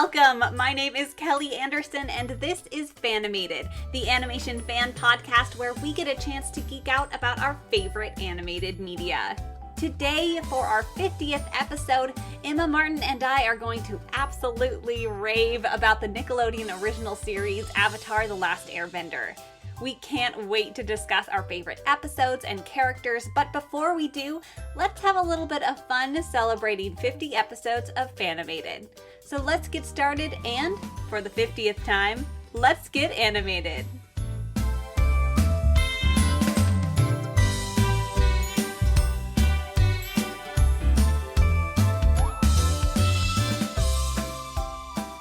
Welcome! My name is Kelly Anderson, and this is Fanimated, the animation fan podcast where we get a chance to geek out about our favorite animated media. Today, for our 50th episode, Emma Martin and I are going to absolutely rave about the Nickelodeon original series, Avatar: The Last Airbender. We can't wait to discuss our favorite episodes and characters, but before we do, let's have a little bit of fun celebrating 50 episodes of Fanimated. So let's get started, and for the 50th time, let's get animated.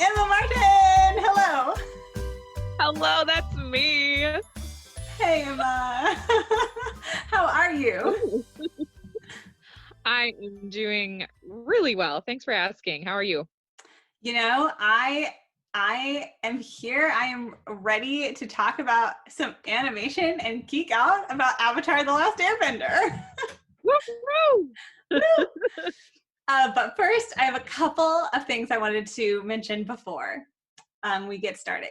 Emma Martin, hello. Hello, that's me. Hey, Emma. How are you? I am doing really well. Thanks for asking. How are you? You know, I am here. I am ready to talk about some animation and geek out about Avatar: The Last Airbender. Woo! But first, I have a couple of things I wanted to mention before we get started.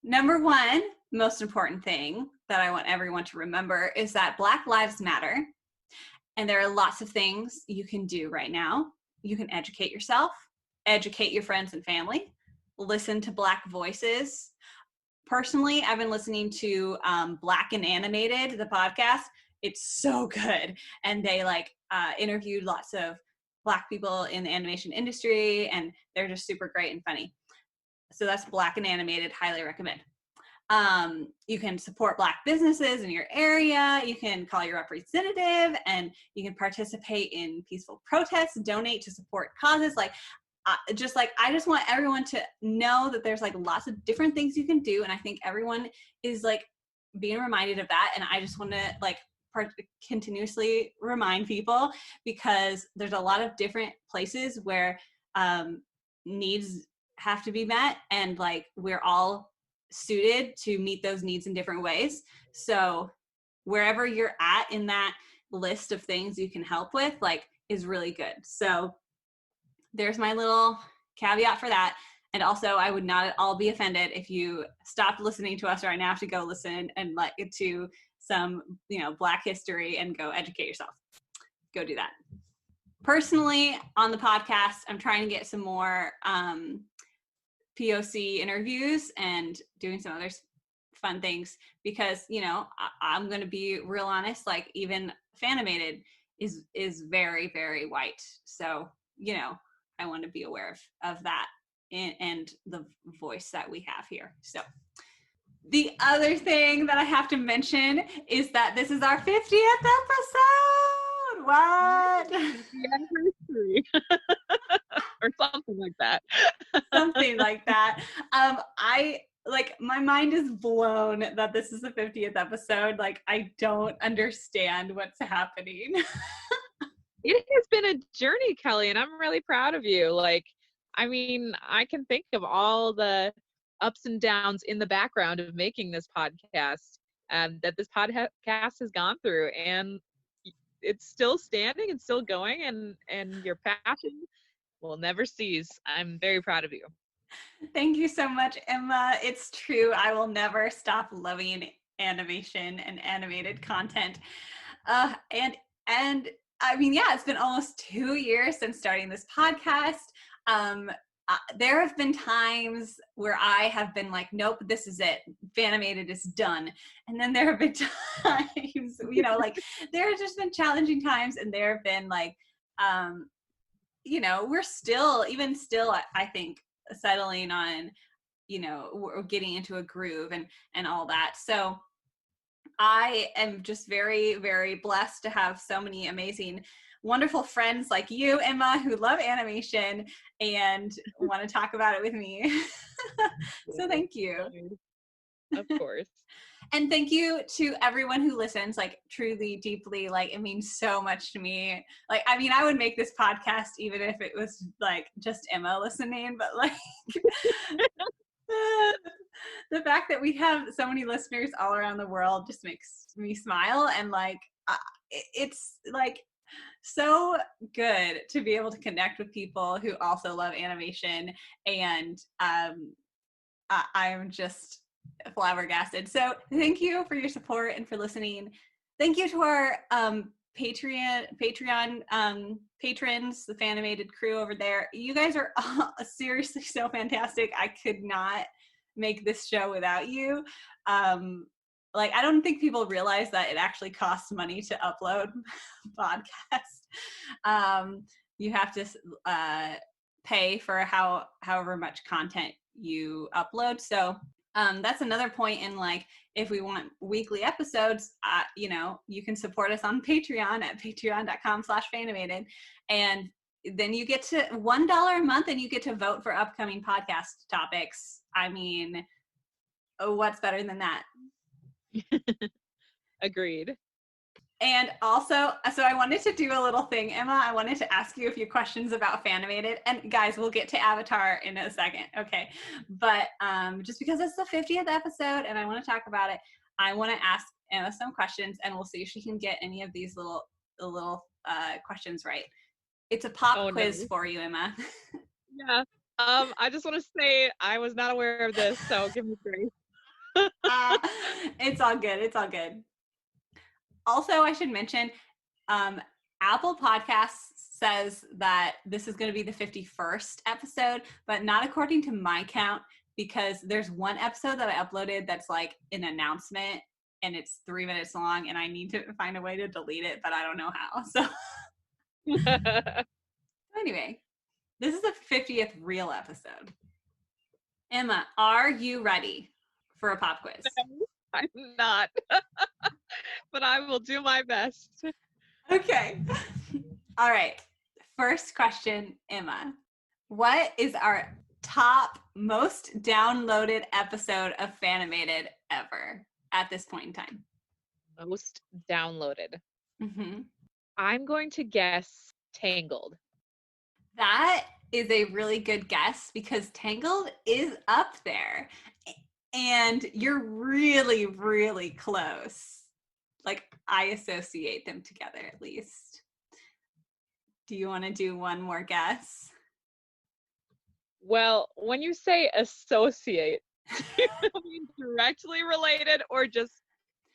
Number one, most important thing that I want everyone to remember is that Black Lives Matter. And there are lots of things you can do right now. You can educate yourself, educate your friends and family, listen to Black voices. Personally, I've been listening to Black and Animated, the podcast. It's so good. And they interviewed lots of Black people in the animation industry, and they're just super great and funny. So that's Black and Animated, highly recommend. You can support Black businesses in your area. You can call your representative, and you can participate in peaceful protests, donate to support causes. I just want everyone to know that there's lots of different things you can do. And I think everyone is being reminded of that. And I just want to continuously remind people, because there's a lot of different places where needs have to be met, and we're all suited to meet those needs in different ways. So wherever you're at in that list of things you can help with is really good. So there's my little caveat for that. And also, I would not at all be offended if you stopped listening to us right now to go listen and to some Black history and go educate yourself. Go do that. Personally, on the podcast, I'm trying to get some more POC interviews and doing some other fun things, because I'm going to be real honest, even Fanimated is very, very white. So I want to be aware of that and the voice that we have here. So the other thing that I have to mention is that this is our 50th episode. What? The anniversary. Or something like that. Something like that. My mind is blown that this is the 50th episode. I don't understand what's happening. It has been a journey, Kelly, and I'm really proud of you. I can think of all the ups and downs in the background of making this podcast that this podcast has gone through, and it's still standing and still going, and your passion will never cease. I'm very proud of you. Thank you so much, Emma. It's true. I will never stop loving animation and animated content. And I mean, yeah, it's been almost 2 years since starting this podcast. There have been times where I have been nope, this is it. Fanimated is done. And then there have been times, there have just been challenging times, and there have been we're still, I think, settling on, we're getting into a groove and all that. So I am just very, very blessed to have so many amazing, wonderful friends like you, Emma, who love animation and want to talk about it with me. So thank you. Of course. And thank you to everyone who listens, truly, deeply. It means so much to me. I would make this podcast even if it was just Emma listening, but the fact that we have so many listeners all around the world just makes me smile. And it's So good to be able to connect with people who also love animation, and I'm just flabbergasted. So thank you for your support and for listening. Thank you to our Patreon patrons, the Fanimated crew over there. You guys are seriously so fantastic. I could not make this show without you. Like, I don't think people realize that it actually costs money to upload podcast. You have to pay for however much content you upload. So that's another point in, like, if we want weekly episodes, you can support us on Patreon at patreon.com/Fanimated. And then you get to $1 a month and you get to vote for upcoming podcast topics. I mean, what's better than that? Agreed. And also, so I wanted to do a little thing, Emma. I wanted to ask you a few questions about Fanimated. And guys, we'll get to Avatar in a second, okay? But just because it's the 50th episode and I want to talk about it, I want to ask Emma some questions, and we'll see if she can get any of these little questions right. It's a pop quiz for you, Emma. Yeah. I just want to say I was not aware of this, so give me grace. It's all good. It's all good. Also, I should mention, Apple Podcasts says that this is going to be the 51st episode, but not according to my count, because there's one episode that I uploaded that's like an announcement, and it's 3 minutes long, and I need to find a way to delete it, but I don't know how. So anyway, this is the 50th real episode. Emma, are you ready for a pop quiz? I'm not, but I will do my best. Okay. All right. First question, Emma. What is our top most downloaded episode of Fanimated ever at this point in time? Most downloaded. Mm-hmm. I'm going to guess Tangled. That is a really good guess, because Tangled is up there. And you're really, really close. Like, I associate them together, at least. Do you want to do one more guess? Well, when you say associate, do you mean directly related or just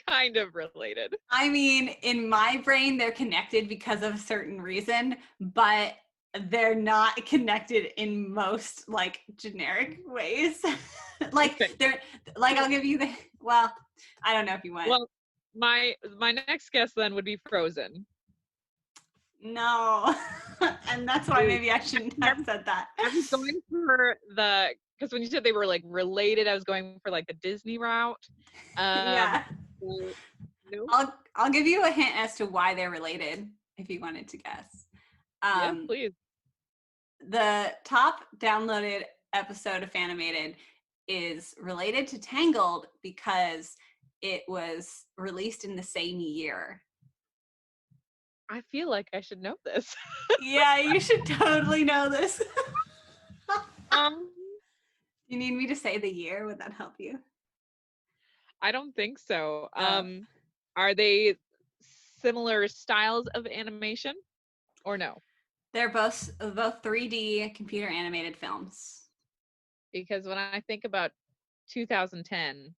kind of related? I mean, in my brain, they're connected because of a certain reason, but they're not connected in most, like, generic ways. Like, okay. They're like, I'll give you well, I don't know if you want. Well, my next guess then would be Frozen. No. And that's why maybe I shouldn't have said that. I was going for because when you said they were like related, I was going for like the Disney route. Yeah. No. I'll give you a hint as to why they're related if you wanted to guess. Yeah, please. The top downloaded episode of Fanimated is related to Tangled because it was released in the same year. I feel like I should know this. Yeah, you should totally know this. You need me to say the year? Would that help you? I don't think so. Are they similar styles of animation or no? They're both 3D computer animated films. Because when I think about 2010,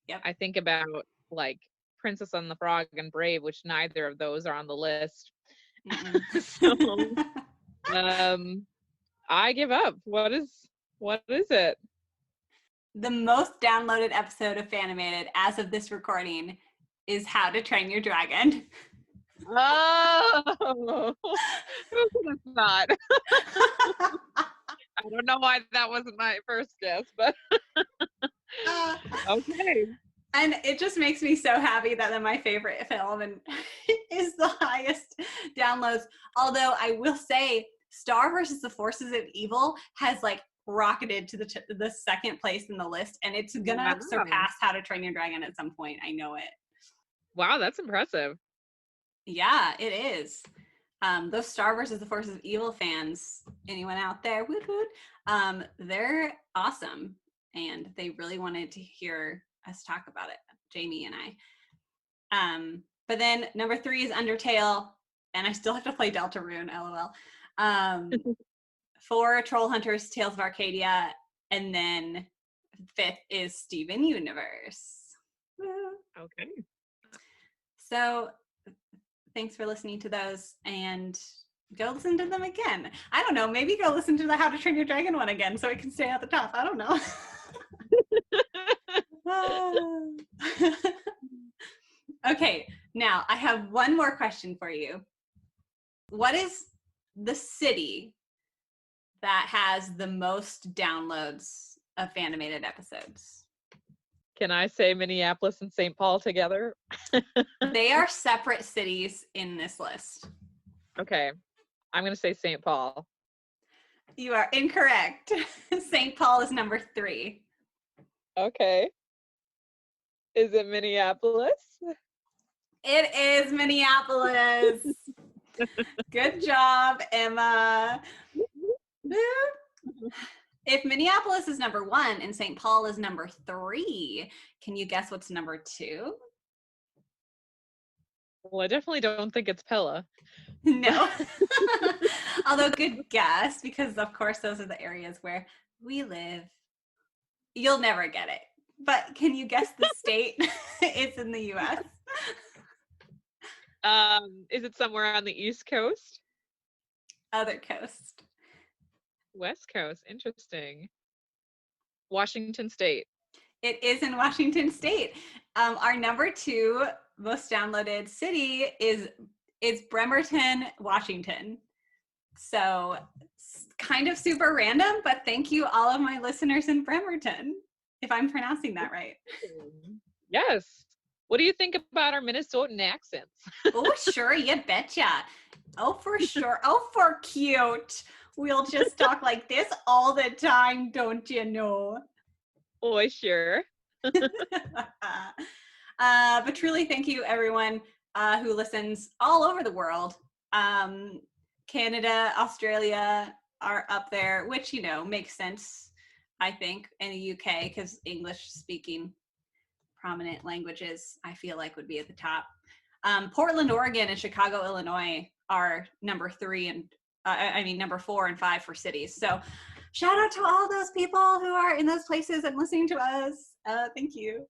yep, I think about like Princess and the Frog and Brave, which neither of those are on the list. So I give up. What is it? The most downloaded episode of Fanimated as of this recording is How to Train Your Dragon. Oh, it's not. I don't know why that wasn't my first guess, but okay. And it just makes me so happy that my favorite film and is the highest downloads. Although I will say, Star versus the Forces of Evil has like rocketed to the second place in the list, and it's gonna surpass How to Train Your Dragon at some point. I know it. Wow, that's impressive. Yeah, it is. Those Star versus the Forces of Evil fans, anyone out there, woot woot, they're awesome, and they really wanted to hear us talk about it, Jamie and I. But then number 3 is Undertale. and I still have to play Deltarune, lol. 4, Troll Hunters, Tales of Arcadia, and then 5th is Steven Universe. Okay. So thanks for listening to those, and go listen to them again. I don't know, maybe go listen to the How to Train Your Dragon one again so it can stay at the top. I don't know. Okay, now I have one more question for you. What is the city that has the most downloads of Fanimated episodes? Can I say Minneapolis and St. Paul together? They are separate cities in this list. Okay. I'm going to say St. Paul. You are incorrect. St. Paul is number 3. Okay. Is it Minneapolis? It is Minneapolis. Good job, Emma. If Minneapolis is number 1 and St. Paul is number 3, can you guess what's number 2? Well, I definitely don't think it's Pella. No. Although good guess, because of course those are the areas where we live. You'll never get it. But can you guess the state it's in the US? Is it somewhere on the East Coast? Other coast. West Coast. Interesting. Washington State. It is in Washington State. Our number 2 most downloaded city is Bremerton, Washington. So kind of super random, but thank you all of my listeners in Bremerton, if I'm pronouncing that right. Yes. What do you think about our Minnesotan accents? Oh, sure, you betcha. Oh, for sure. Oh, for cute. We'll just talk like this all the time, don't you know? Oh, sure. But truly, thank you, everyone who listens all over the world. Canada, Australia are up there, which, you know, makes sense, I think, in the UK, because English-speaking prominent languages, I feel like, would be at the top. Portland, Oregon, and Chicago, Illinois are number 3 and number 4 and 5 for cities. So shout out to all those people who are in those places and listening to us. Thank you.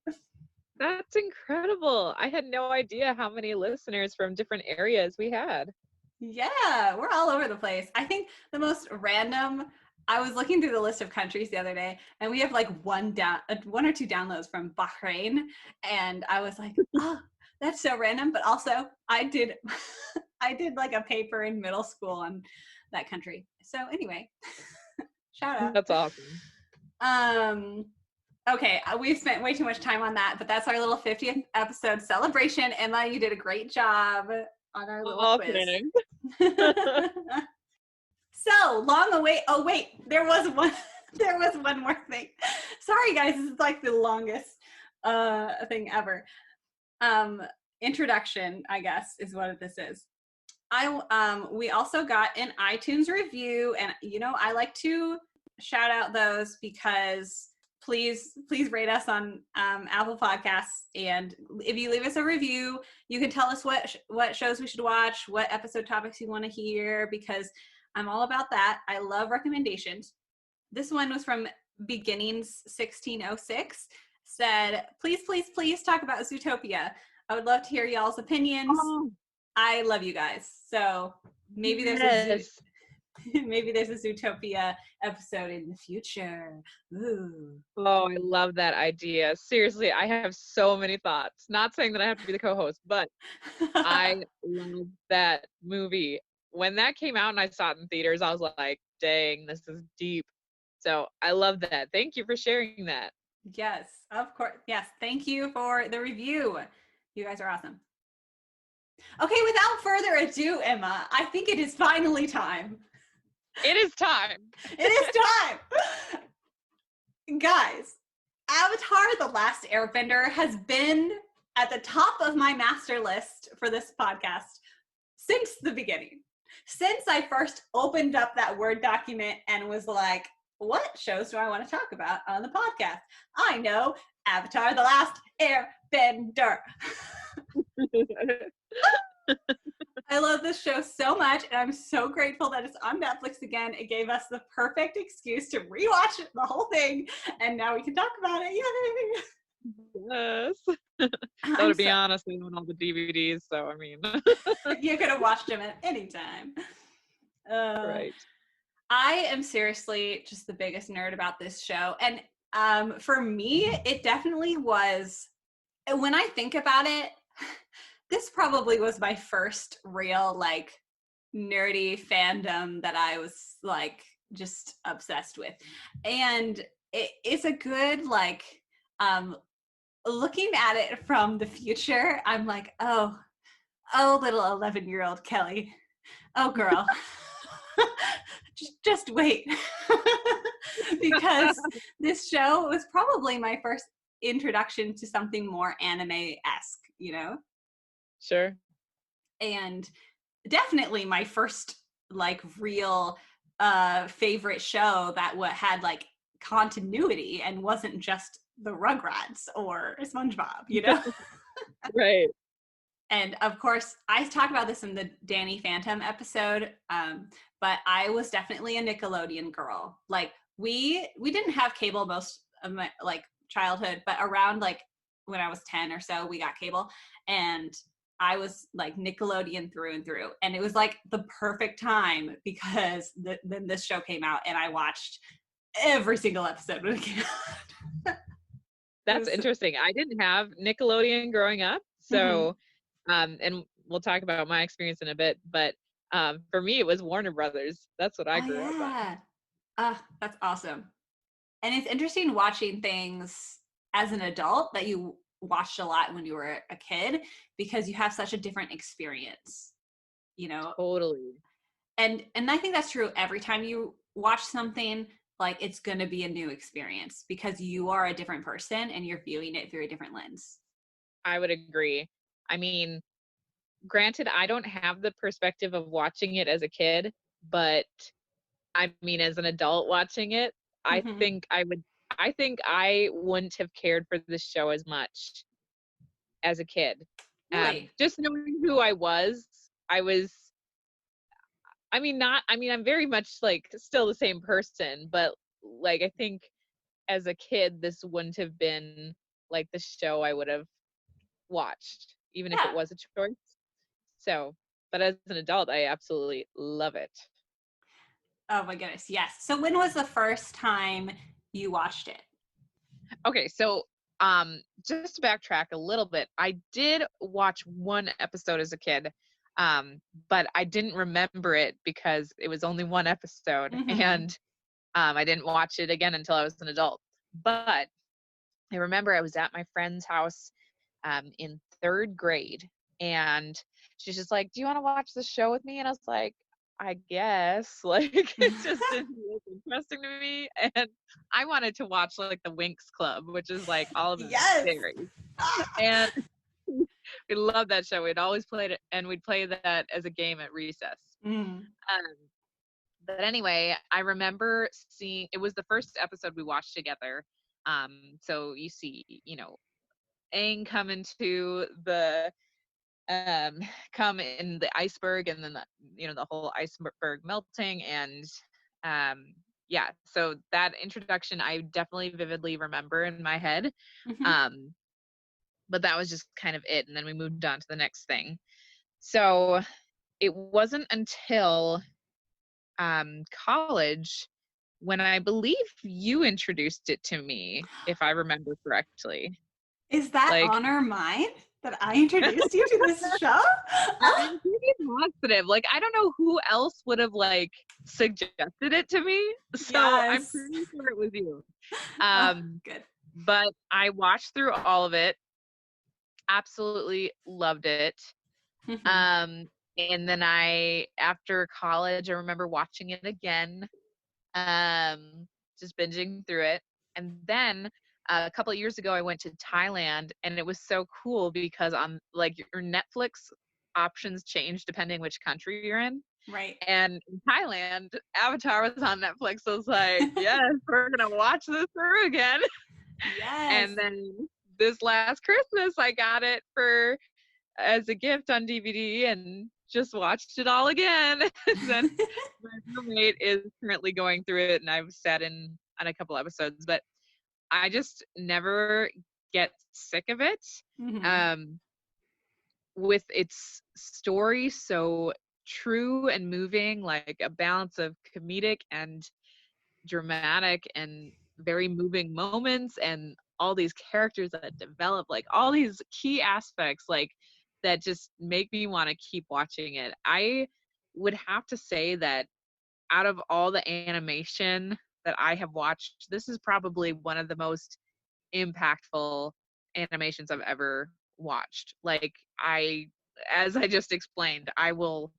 That's incredible. I had no idea how many listeners from different areas we had. Yeah, we're all over the place. I think the most random, I was looking through the list of countries the other day, and we have like one or two downloads from Bahrain, and I was like, oh, that's so random. But also, I did like a paper in middle school on that country. So anyway, shout out. That's awesome. Okay, we've spent way too much time on that, but that's our little 50th episode celebration. Emma, you did a great job on our little quiz. So long away. Oh wait, there was one more thing. Sorry guys, this is like the longest thing ever. Introduction, I guess, is what this is. We also got an iTunes review, and you know, I like to shout out those because please rate us on Apple Podcasts, and if you leave us a review, you can tell us what shows we should watch, what episode topics you want to hear, because I'm all about that. I love recommendations. This one was from Beginnings 1606, said, please talk about Zootopia. I would love to hear y'all's opinions. Oh. I love you guys. So maybe there's maybe there's a Zootopia episode in the future. Ooh. Oh, I love that idea. Seriously, I have so many thoughts. Not saying that I have to be the co-host, but I love that movie. When that came out and I saw it in theaters, I was like, dang, this is deep. So I love that. Thank you for sharing that. Yes, of course. Yes, thank you for the review. You guys are awesome. Okay, without further ado, Emma, I think it is finally time. It is time. It is time. Guys, Avatar: The Last Airbender has been at the top of my master list for this podcast since the beginning. Since I first opened up that Word document and was like, what shows do I want to talk about on the podcast? I know, Avatar: The Last Airbender. I I love this show so much, and I'm so grateful that it's on Netflix again. It gave us the perfect excuse to rewatch the whole thing, and now we can talk about it. Yay! Yes. Though to be honest, we own all the DVDs, so I mean. You could have watched them at any time. Right. I am seriously just the biggest nerd about this show. And for me, it definitely was, when I think about it, this probably was my first real like nerdy fandom that I was like just obsessed with. And it's a good like looking at it from the future, I'm like, oh little 11-year-old Kelly. Oh girl. just wait. Because this show was probably my first introduction to something more anime-esque, you know? Sure. And definitely my first like real favorite show that had like continuity and wasn't just the Rugrats or SpongeBob, you know? Right. And of course, I talked about this in the Danny Phantom episode, but I was definitely a Nickelodeon girl. Like we didn't have cable most of my like childhood, but around like when I was 10 or so, we got cable, and I was like Nickelodeon through and through. And it was like the perfect time because then this show came out, and I watched every single episode when it came out. That's interesting. I didn't have Nickelodeon growing up, so and we'll talk about my experience in a bit, but for me it was Warner Brothers. That's what I grew up on. That's awesome. And it's interesting watching things as an adult that you watched a lot when you were a kid, because you have such a different experience, you know? Totally. And I think that's true every time you watch something. Like it's going to be a new experience because you are a different person and you're viewing it through a different lens. I would agree. I mean, granted, I don't have the perspective of watching it as a kid, but I mean, as an adult watching it, I think I wouldn't have cared for this show as much as a kid. Really? Just knowing who I was, I'm very much like still the same person, but like I think as a kid, this wouldn't have been like the show I would have watched, even if it was a choice. So, but as an adult, I absolutely love it. Oh my goodness, yes. So when was the first time you watched it? Okay, so just to backtrack a little bit, I did watch one episode as a kid, but I didn't remember it because it was only one episode, and I didn't watch it again until I was an adult. But I remember I was at my friend's house in 3rd grade, and she's just like, do you want to watch this show with me? And I was like, I guess. Like, it just didn't look interesting to me. And I wanted to watch like the Winx Club, which is like all of the series. And we loved that show. We'd always played it, and we'd play that as a game at recess. But anyway, I remember seeing, it was the first episode we watched together. So you see, Aang come into the come in the iceberg, and then the whole iceberg melting, and so that introduction I definitely vividly remember in my head. But that was just kind of it, and then we moved on to the next thing. So it wasn't until college when I believe you introduced it to me, if I remember correctly. Is that honor mine? That I introduced you to this show? I'm pretty positive. Like, I don't know who else would have like suggested it to me. So I'm pretty sure it was you. Good. But I watched through all of it. Absolutely loved it. And then after college, I remember watching it again, just binging through it. And then a couple of years ago, I went to Thailand, and it was so cool because on like your Netflix options change depending which country you're in. Right. And in Thailand, Avatar was on Netflix. So I was like, yes, we're going to watch this through again. Yes. And then this last Christmas, I got it for as a gift on DVD and just watched it all again. Then my roommate is currently going through it, and I've sat in on a couple episodes, but I just never get sick of it. Mhm. With its story so true and moving, like a balance of comedic and dramatic and very moving moments, and all these characters that develop, like all these key aspects, like that just make me want to keep watching it. I would have to say that out of all the animation that I have watched, this is probably one of the most impactful animations I've ever watched. Like, as I just explained, I will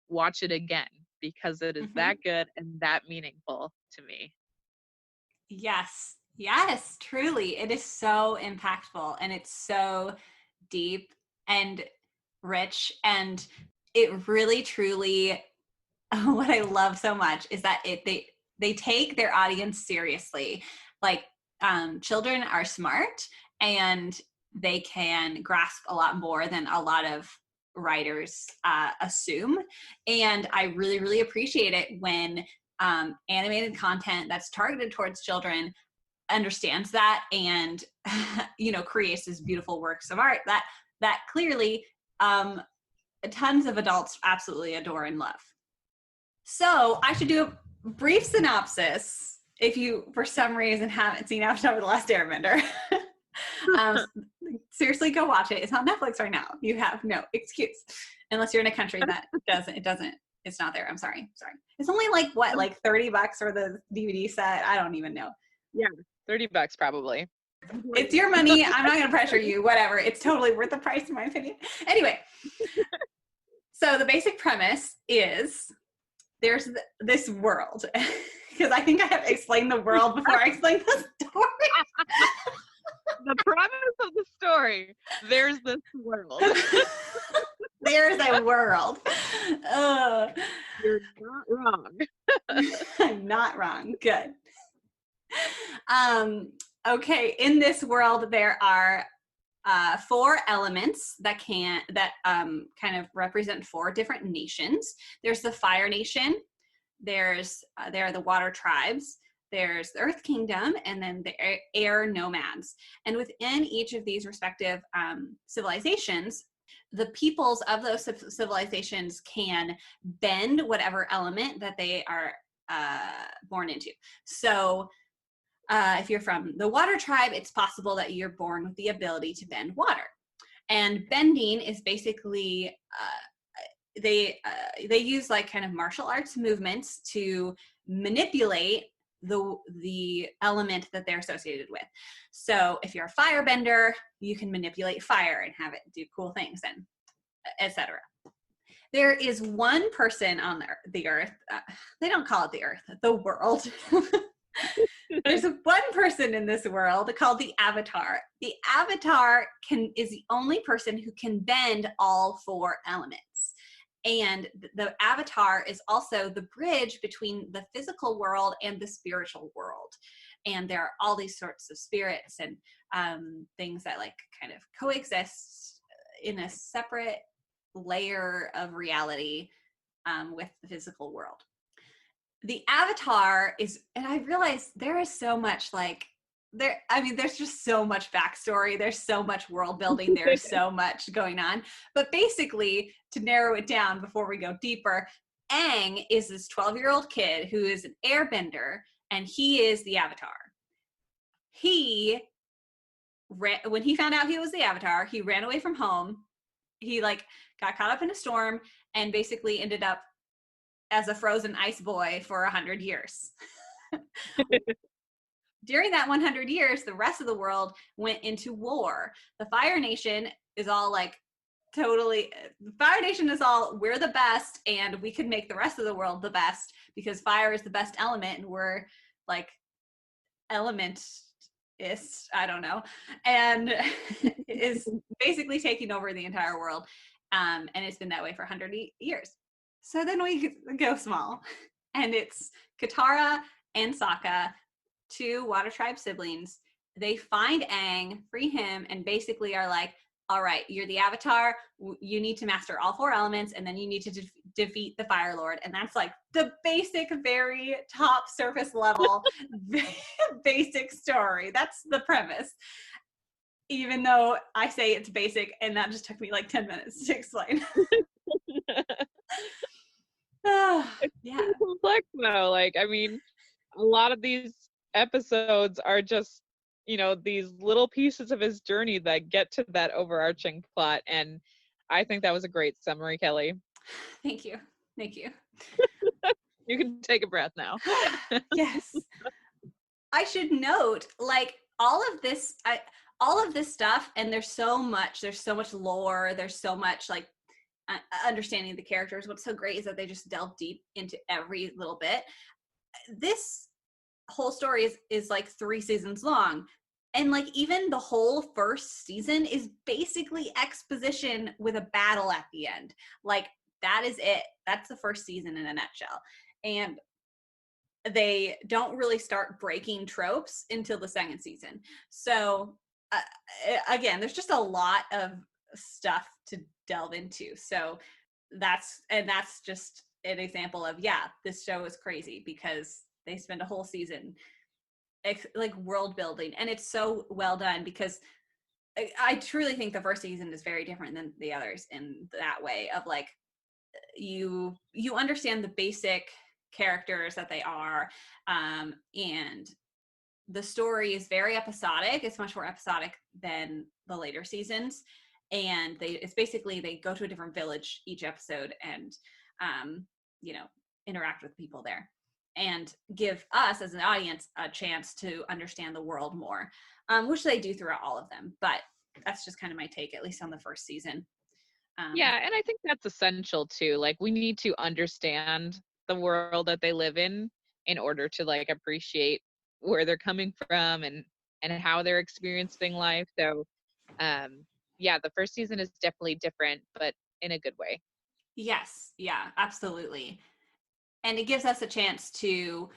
watch it again because it is that Mhm. good and that meaningful to me. Yes. Yes, truly. It is so impactful and it's so deep and rich, and it really truly what I love so much is that they take their audience seriously. Like, children are smart and they can grasp a lot more than a lot of writers assume. And I really, really appreciate it when animated content that's targeted towards children understands that and creates these beautiful works of art that clearly tons of adults absolutely adore and love. So I should do a brief synopsis if you, for some reason, haven't seen Avatar: The Last Airbender. um, Seriously, go watch it. It's on Netflix right now. You have no excuse, unless you're in a country that doesn't. It doesn't. It's not there. I'm sorry. Sorry. It's only like what, like $30 for the DVD set. I don't even know. Yeah, $30 probably. It's your money. I'm not going to pressure you. Whatever. It's totally worth the price, in my opinion. Anyway, so the basic premise is there's this world, because I think I have to explain the world before I explain the story. The premise of the story, there's this world. There's a world. You're not wrong. I'm not wrong. Good. Okay, in this world there are four elements that kind of represent four different nations. There's the Fire Nation, there are the Water Tribes, there's the Earth Kingdom, and then the Air Nomads. And within each of these respective civilizations, the peoples of those civilizations can bend whatever element that they are born into. So if you're from the Water Tribe, it's possible that you're born with the ability to bend water. And bending is basically they use like kind of martial arts movements to manipulate the element that they're associated with. So if you're a firebender, you can manipulate fire and have it do cool things, and etc. There is one person on the earth. They don't call it the earth, the world. There's one person in this world called the Avatar. The Avatar is the only person who can bend all four elements. And the Avatar is also the bridge between the physical world and the spiritual world. And there are all these sorts of spirits and things that like kind of coexist in a separate layer of reality with the physical world. The Avatar is, and I realized there is so much there's just so much backstory. There's so much world building. There's so much going on. But basically, to narrow it down before we go deeper, Aang is this 12-year-old kid who is an airbender, and he is the Avatar. When he found out he was the Avatar, he ran away from home. He got caught up in a storm and basically ended up as a frozen ice boy for 100 years. During that 100 years, the rest of the world went into war. The Fire Nation is all the Fire Nation is all, we're the best and we could make the rest of the world the best because fire is the best element and we're like elementist, I don't know, and is basically taking over the entire world. And it's been that way for 100 years. So then we go small, and it's Katara and Sokka, two Water Tribe siblings. They find Aang, free him, and basically are like, all right, you're the Avatar. You need to master all 4 elements, and then you need to defeat the Fire Lord. And that's like the basic, very top surface level, basic story. That's the premise. Even though I say it's basic, and that just took me like 10 minutes to explain. It's complex though. Like, I mean, a lot of these episodes are just, you know, these little pieces of his journey that get to that overarching plot. And I think that was a great summary, Kelly. Thank you. Thank you. You can take a breath now. Yes. I should note, like, all of this stuff, and there's so much lore, there's so much like understanding the characters. What's so great is that they just delve deep into every little bit. This whole story is like 3 seasons long, and like even the whole first season is basically exposition with a battle at the end. Like, that is it. That's the first season in a nutshell. And they don't really start breaking tropes until the 2nd season. So again, there's just a lot of stuff to delve into. So that's just an example of, yeah, this show is crazy because they spend a whole season like world building, and it's so well done because I truly think the first season is very different than the others in that way of like you understand the basic characters that they are, and the story is very episodic. It's much more episodic than the later seasons, and it's basically they go to a different village each episode and interact with people there and give us as an audience a chance to understand the world more, which they do throughout all of them. But that's just kind of my take, at least on the first season. Yeah, and I think that's essential too. Like, we need to understand the world that they live in order to like appreciate where they're coming from and how they're experiencing life. So yeah, the first season is definitely different, but in a good way. Yes, yeah, absolutely. And it gives us a chance to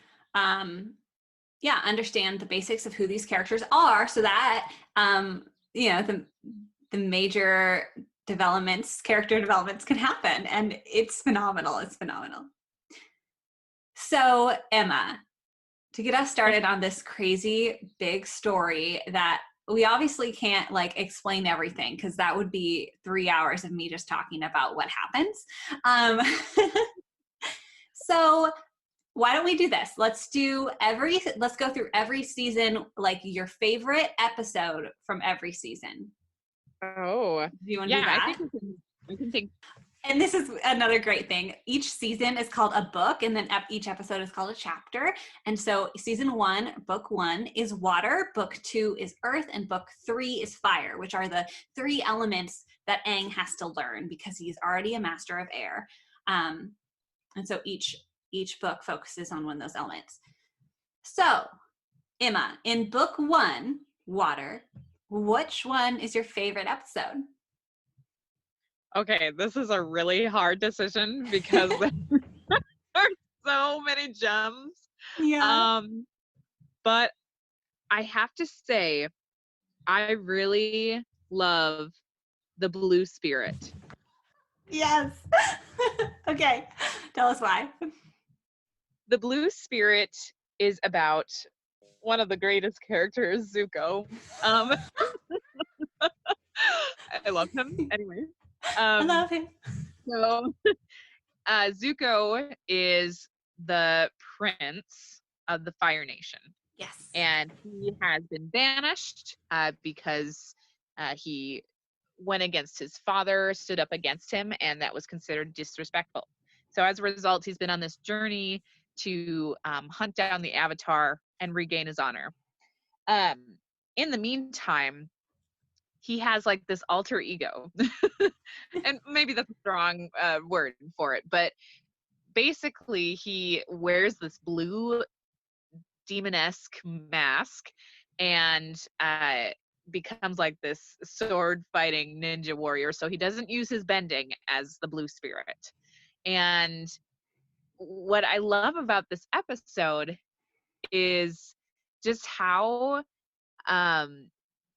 understand the basics of who these characters are, so that the major character developments can happen. And it's phenomenal. So, Emma, to get us started on this crazy big story that we obviously can't like explain everything, because that would be 3 hours of me just talking about what happens. So why don't we do this? Let's go through every season, like your favorite episode from every season. Oh, do you want to do that? I think we can think. And this is another great thing. Each season is called a book, and then each episode is called a chapter. And so season 1, book 1 is water, book 2 is earth, and book 3 is fire, which are the 3 elements that Aang has to learn because he's already a master of air. And so each book focuses on one of those elements. So, Emma, in book 1, water, which one is your favorite episode? Okay, this is a really hard decision because there's so many gems. Yeah. But I have to say, I really love the Blue Spirit. Yes. Okay, tell us why. The Blue Spirit is about one of the greatest characters, Zuko. I love him. Anyway. I love him. So, Zuko is the prince of the Fire Nation. Yes. And he has been banished because he went against his father, stood up against him, and that was considered disrespectful. So as a result, he's been on this journey to hunt down the Avatar and regain his honor. In the meantime, he has like this alter ego. And maybe that's a strong word for it, but basically he wears this blue demonesque mask and becomes like this sword fighting ninja warrior. So he doesn't use his bending as the Blue Spirit. And what I love about this episode is just how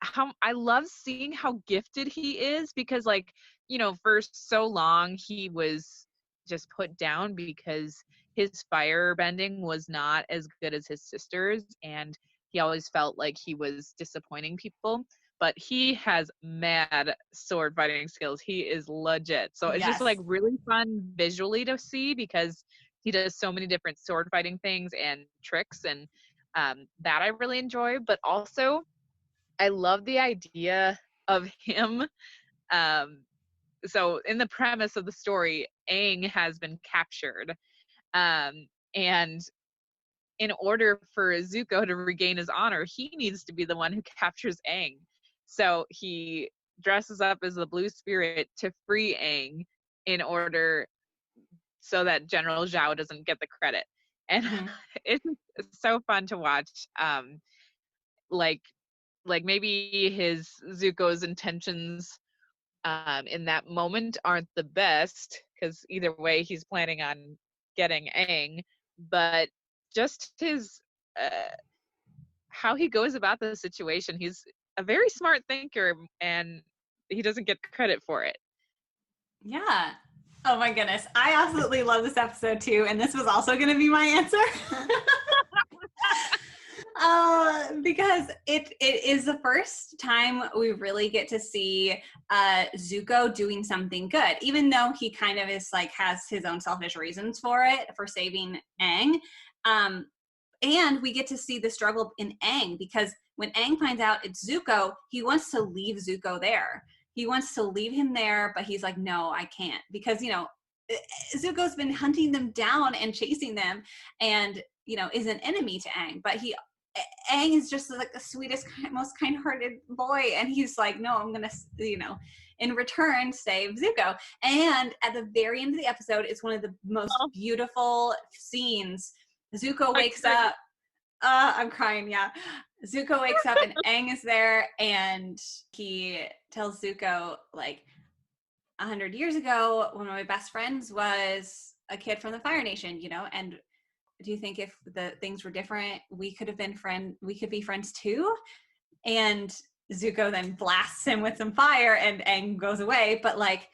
how I love seeing how gifted he is, because like, you know, for so long he was just put down because his fire bending was not as good as his sister's, and he always felt like he was disappointing people. But he has mad sword fighting skills. He is legit. So it's just like Yes. really fun visually to see, because he does so many different sword fighting things and tricks, and that I really enjoy. But also I love the idea of him. Um, so in the premise of the story, Aang has been captured. And in order for Zuko to regain his honor, he needs to be the one who captures Aang. So he dresses up as the Blue Spirit to free Aang in order so that General Zhao doesn't get the credit. And Mm-hmm. it's so fun to watch. Like like maybe his Zuko's intentions in that moment aren't the best, because either way he's planning on getting Aang, but just his how he goes about the situation, he's a very smart thinker, and he doesn't get credit for it. Yeah. Oh my goodness. I absolutely love this episode too. And this was also going to be my answer. Because it is the first time we really get to see Zuko doing something good, even though he kind of is like has his own selfish reasons for it, for saving Aang. And we get to see the struggle in Aang, because when Aang finds out it's Zuko, he wants to leave Zuko there. He wants to leave him there, but he's like, no, I can't, because, you know, Zuko's been hunting them down and chasing them, and, you know, is an enemy to Aang. But Aang is just like the sweetest, most kind-hearted boy, and he's like, no, I'm gonna, you know, in return save Zuko. And at the very end of the episode, it's one of the most Oh, beautiful scenes. Zuko I wakes up. I'm crying. Yeah, Zuko wakes up and Aang is there, and he tells Zuko like, 100 years ago, one of my best friends was a kid from the Fire Nation, you know, and do you think if the things were different, we could have been we could be friends too? And Zuko then blasts him with some fire, and Aang goes away. But like,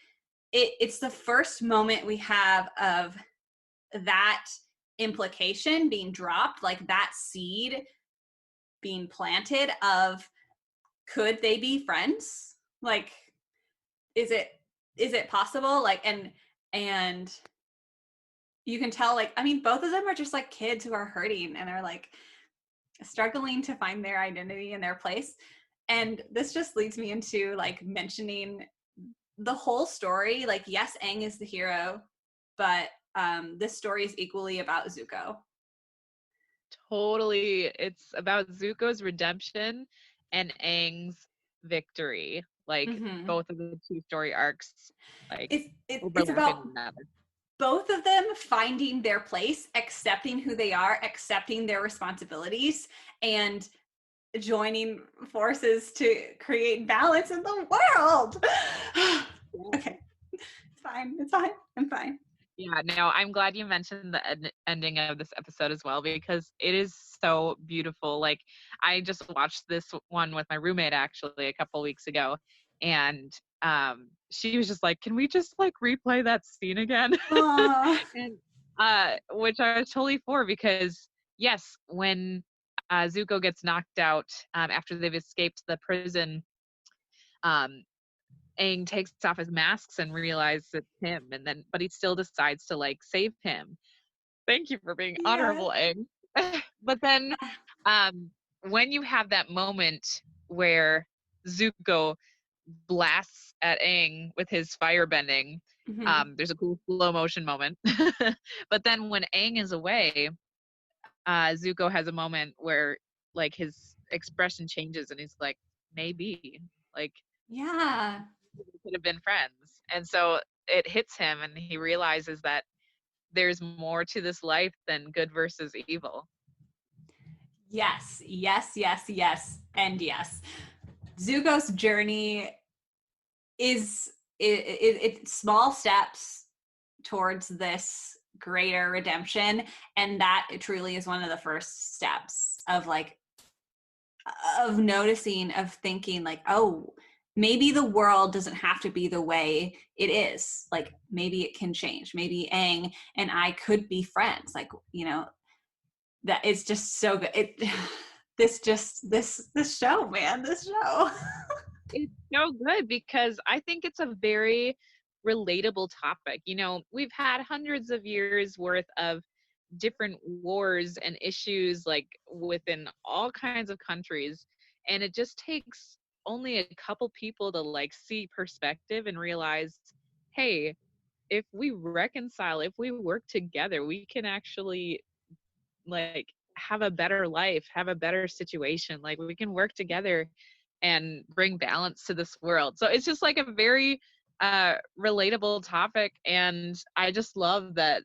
it's the first moment we have of that implication being dropped, like that seed being planted of, could they be friends? Like, is it possible? Like, and you can tell, like, I mean, both of them are just like kids who are hurting, and they're like struggling to find their identity and their place. And this just leads me into like mentioning the whole story. Like, yes, Aang is the hero, but this story is equally about Zuko. totally. It's about Zuko's redemption and Aang's victory. Like Mm-hmm. both of the two story arcs, like It's overlap in about another. both of them finding their place, accepting who they are, accepting their responsibilities, and joining forces to create balance in the world. Okay, it's fine. It's fine. I'm fine. Yeah, no, I'm glad you mentioned the ending of this episode as well, because it is so beautiful. Like, I just watched this one with my roommate actually a couple weeks ago, and she was just like, "Can we just like replay that scene again?" Aww. And which I was totally for, because yes, when Zuko gets knocked out after they've escaped the prison, um, Aang takes off his masks and realizes it's him, and then but he still decides to like save him. Thank you for being Yes. honorable, Aang. But then when you have that moment where Zuko blasts at Aang with his fire bending, Mm-hmm. there's a cool slow motion moment. But then when Aang is away, Zuko has a moment where like his expression changes, and he's like, maybe, like, Yeah. we could have been friends. And so it hits him, and he realizes that there's more to this life than good versus evil. Yes. Yes. Yes. Yes. And yes. Zuko's journey is it's small steps towards this greater redemption, and that truly is one of the first steps of like of noticing, of thinking like, oh, maybe the world doesn't have to be the way it is. Like maybe it can change. Maybe Aang and I could be friends. Like, you know, that it's just so good. This show, man, this show. It's so good because I think it's a very relatable topic. You know, we've had hundreds of years worth of different wars and issues like within all kinds of countries, and it just takes only a couple people to like see perspective and realize, hey, if we reconcile, if we work together, we can actually like have a better life, have a better situation. Like we can work together and bring balance to this world. So it's just like a very relatable topic, and I just love that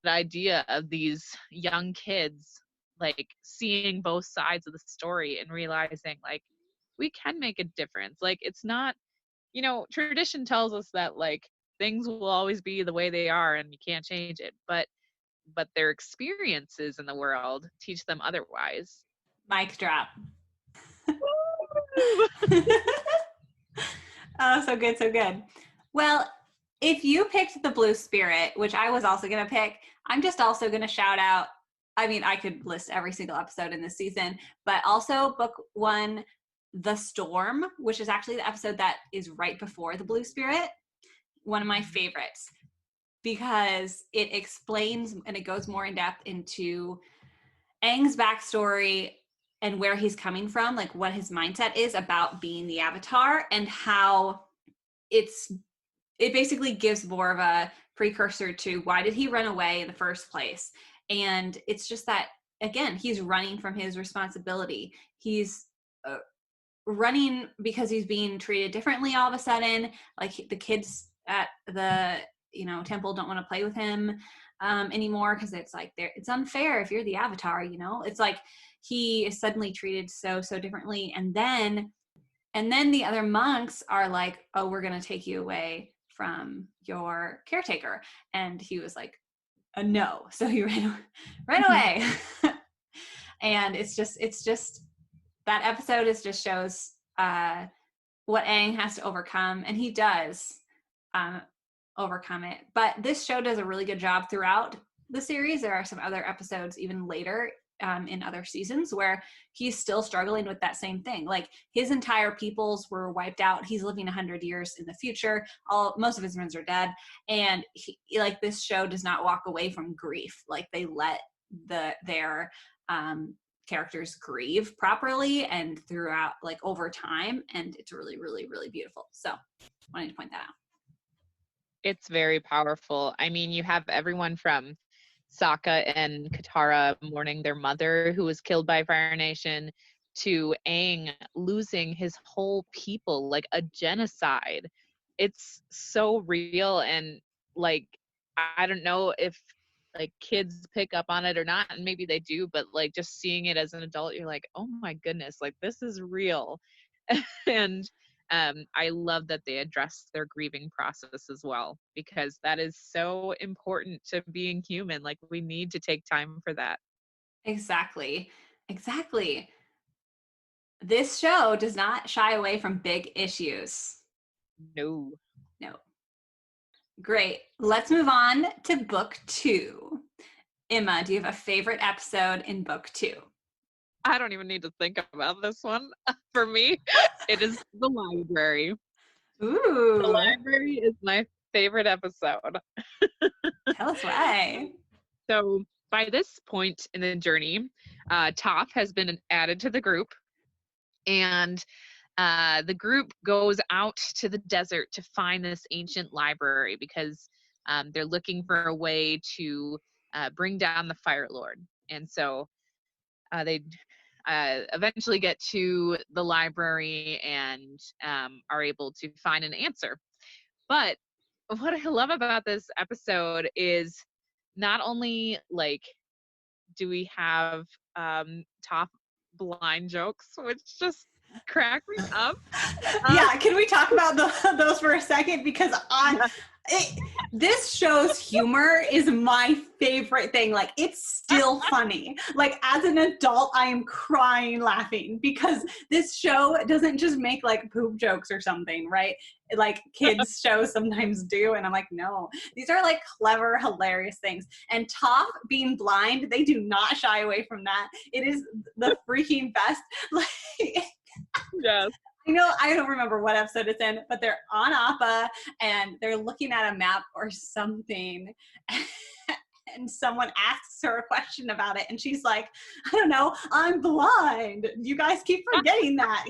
idea of these young kids like seeing both sides of the story and realizing like we can make a difference. Like it's not, you know, tradition tells us that like things will always be the way they are and you can't change it, but their experiences in the world teach them otherwise. Mic drop. Woo! Oh, so good, so good. Well, if you picked the Blue Spirit, which I was also going to pick, I'm just also going to shout out. I mean, I could list every single episode in this season, but also book one, The Storm, which is actually the episode that is right before the Blue Spirit. One of my favorites because it explains and it goes more in depth into Aang's backstory and where he's coming from, like what his mindset is about being the Avatar, and how it basically gives more of a precursor to why did he run away in the first place. And it's just that, again, he's running from his responsibility. He's running because he's being treated differently all of a sudden. Like the kids at the, you know, temple don't want to play with him anymore because it's like it's unfair if you're the Avatar, you know. It's like he is suddenly treated so differently, and then the other monks are like, oh, we're going to take you away from your caretaker. And he was like, no. So he ran away. And it's just that episode is just shows what Aang has to overcome, and he does overcome it. But this show does a really good job throughout the series. There are some other episodes even later in other seasons where he's still struggling with that same thing. Like his entire peoples were wiped out. He's living 100 years in the future. Most of his friends are dead, and he, like, this show does not walk away from grief. Like they let their characters grieve properly and throughout, like over time, and it's really beautiful. So wanted to point that out. It's very powerful. I mean, you have everyone from Sokka and Katara mourning their mother who was killed by Fire Nation, to Aang losing his whole people, like a genocide. It's so real, and like I don't know if like kids pick up on it or not, and maybe they do, but like just seeing it as an adult, you're like, oh my goodness, like this is real. And I love that they address their grieving process as well, because that is so important to being human. Like we need to take time for that. Exactly. This show does not shy away from big issues. No. Great. Let's move on to book 2. Emma, do you have a favorite episode in book 2? I don't even need to think about this one. For me, it is the library. Ooh. The library is my favorite episode. Tell us why. So by this point in the journey, Toph has been added to the group, and the group goes out to the desert to find this ancient library because they're looking for a way to bring down the Fire Lord. And so they eventually get to the library and are able to find an answer. But what I love about this episode is not only like do we have top blind jokes, which just crack me up. Yeah, can we talk about those for a second? Because this show's humor is my favorite thing. Like, it's still funny. Like, as an adult, I am crying laughing because this show doesn't just make like poop jokes or something, right? Like kids shows sometimes do, and I'm like, no, these are like clever, hilarious things. And Toph being blind, they do not shy away from that. It is the freaking best. Like, Yes. I don't remember what episode it's in, but they're on Appa and they're looking at a map or something. And someone asks her a question about it, and she's like, I don't know, I'm blind. You guys keep forgetting that,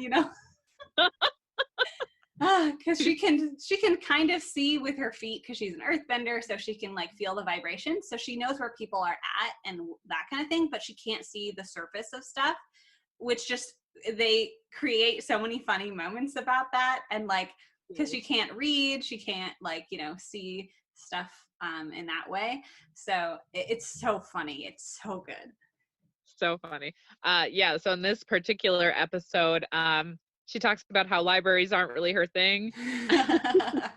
because she can kind of see with her feet because she's an earthbender, so she can like feel the vibration, so she knows where people are at and that kind of thing, but she can't see the surface of stuff, which just, they create so many funny moments about that. And like, because she can't read, she can't like see stuff in that way, so it's so funny, it's so good. So funny. Yeah, so in this particular episode, she talks about how libraries aren't really her thing. I've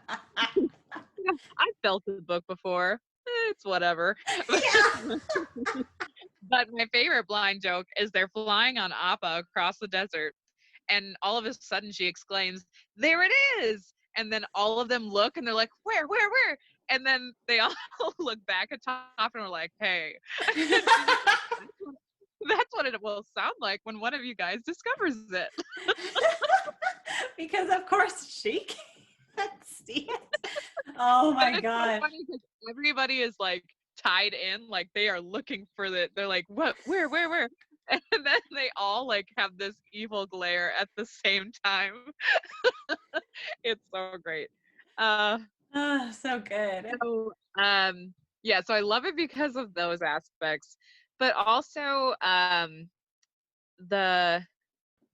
felt the book before. It's whatever. Yeah. But my favorite blind joke is they're flying on Appa across the desert, and all of a sudden she exclaims, "There it is!" And then all of them look and they're like, "Where? And then they all look back at Top and are like, "Hey." That's what it will sound like when one of you guys discovers it. Because of course she can't see it. Oh my god. So funny because everybody is like tied in, like they are looking for they're like, what, where? And then they all like have this evil glare at the same time. It's so great. So good. So yeah, so I love it because of those aspects, but also the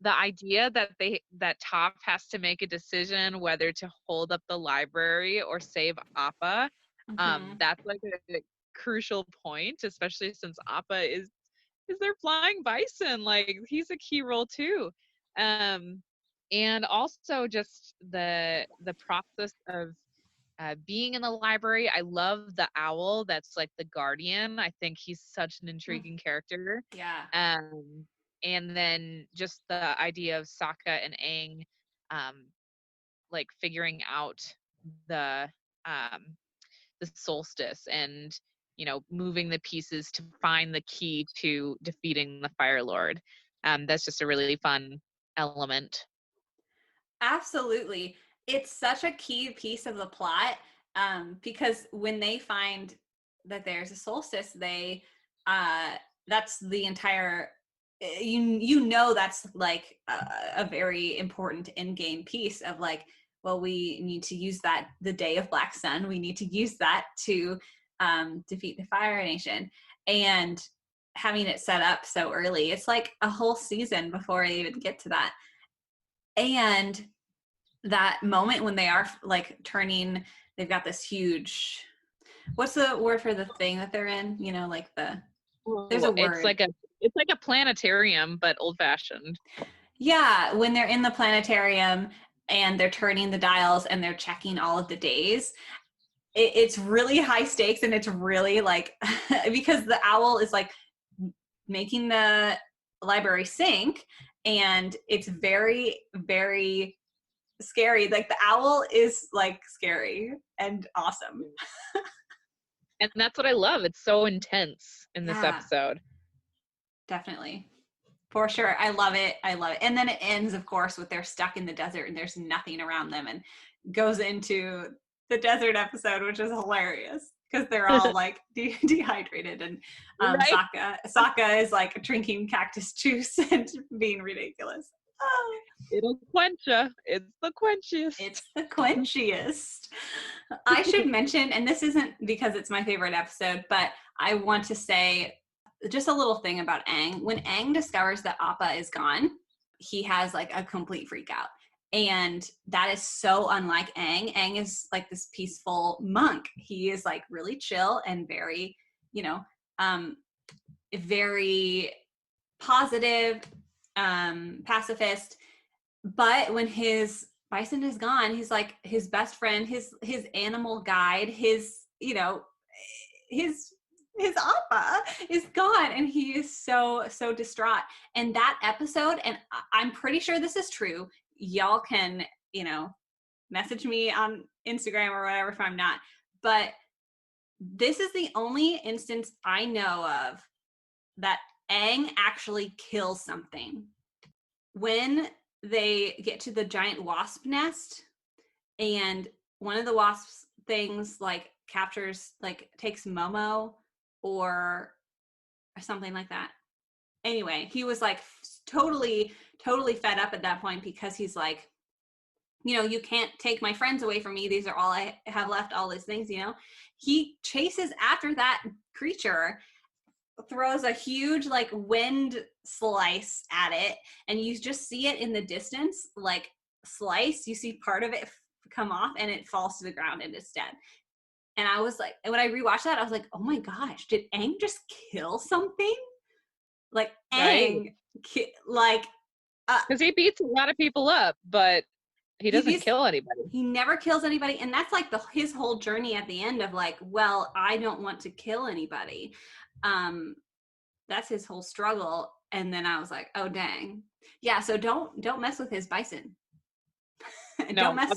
idea that Toph has to make a decision whether to hold up the library or save Appa. That's like a crucial point, especially since Appa is their flying bison. Like, he's a key role too. And also just the process of being in the library. I love the owl that's like the guardian. I think he's such an intriguing character. Yeah. And then just the idea of Sokka and Aang, like figuring out the um, the solstice and moving the pieces to find the key to defeating the Fire Lord. That's just a really fun element. Absolutely. It's such a key piece of the plot, because when they find that there's a solstice, they that's the entire that's like a very important in-game piece of like, well, we need to use that, the day of Black Sun, we need to use that to defeat the Fire Nation. And having it set up so early, it's like a whole season before I even get to that. And that moment when they are like turning, they've got this huge, what's the word for the thing that they're in, like there's a word. It's like a planetarium, but old fashioned. Yeah, when they're in the planetarium and they're turning the dials and they're checking all of the days, it's really high stakes, and it's really like because the owl is like making the library sync, and it's very, very scary. Like, the owl is like scary and awesome. And that's what I love. It's so intense in this episode. Definitely. For sure. I love it. And then it ends, of course, with they're stuck in the desert and there's nothing around them, and goes into the desert episode, which is hilarious because they're all like dehydrated, and right? Sokka is like drinking cactus juice and being ridiculous. Oh. It'll quench ya. It's the quenchiest. It's the quenchiest. I should mention, and this isn't because it's my favorite episode, but I want to say just a little thing about Aang. When Aang discovers that Appa is gone, he has like a complete freak out. And that is so unlike Aang. Aang is like this peaceful monk. He is like really chill and very, very positive, pacifist. But when his bison is gone, he's like his best friend, his animal guide, his, you know, his appa is gone, and he is so distraught. And that episode, and I'm pretty sure this is true, y'all can, you know, message me on Instagram or whatever if I'm not, but this is the only instance I know of that Aang actually kills something. When they get to the giant wasp nest, and one of the wasps things like captures, like takes Momo or something like that. Anyway, he was like totally fed up at that point, because he's like, you know, you can't take my friends away from me. These are all I have left, all these things, you know. He chases after that creature, throws a huge like wind slice at it, and you just see it in the distance, like slice, you see part of it come off, and it falls to the ground and it's dead. And I was like, when I rewatched that, I was like, oh my gosh, did Aang just kill something? Like Aang, right. Like, because he beats a lot of people up, but he doesn't kill anybody. He never kills anybody, and that's like his whole journey at the end of like, well, I don't want to kill anybody. That's his whole struggle. And then I was like, oh dang, yeah. So don't mess with his bison. No, don't mess.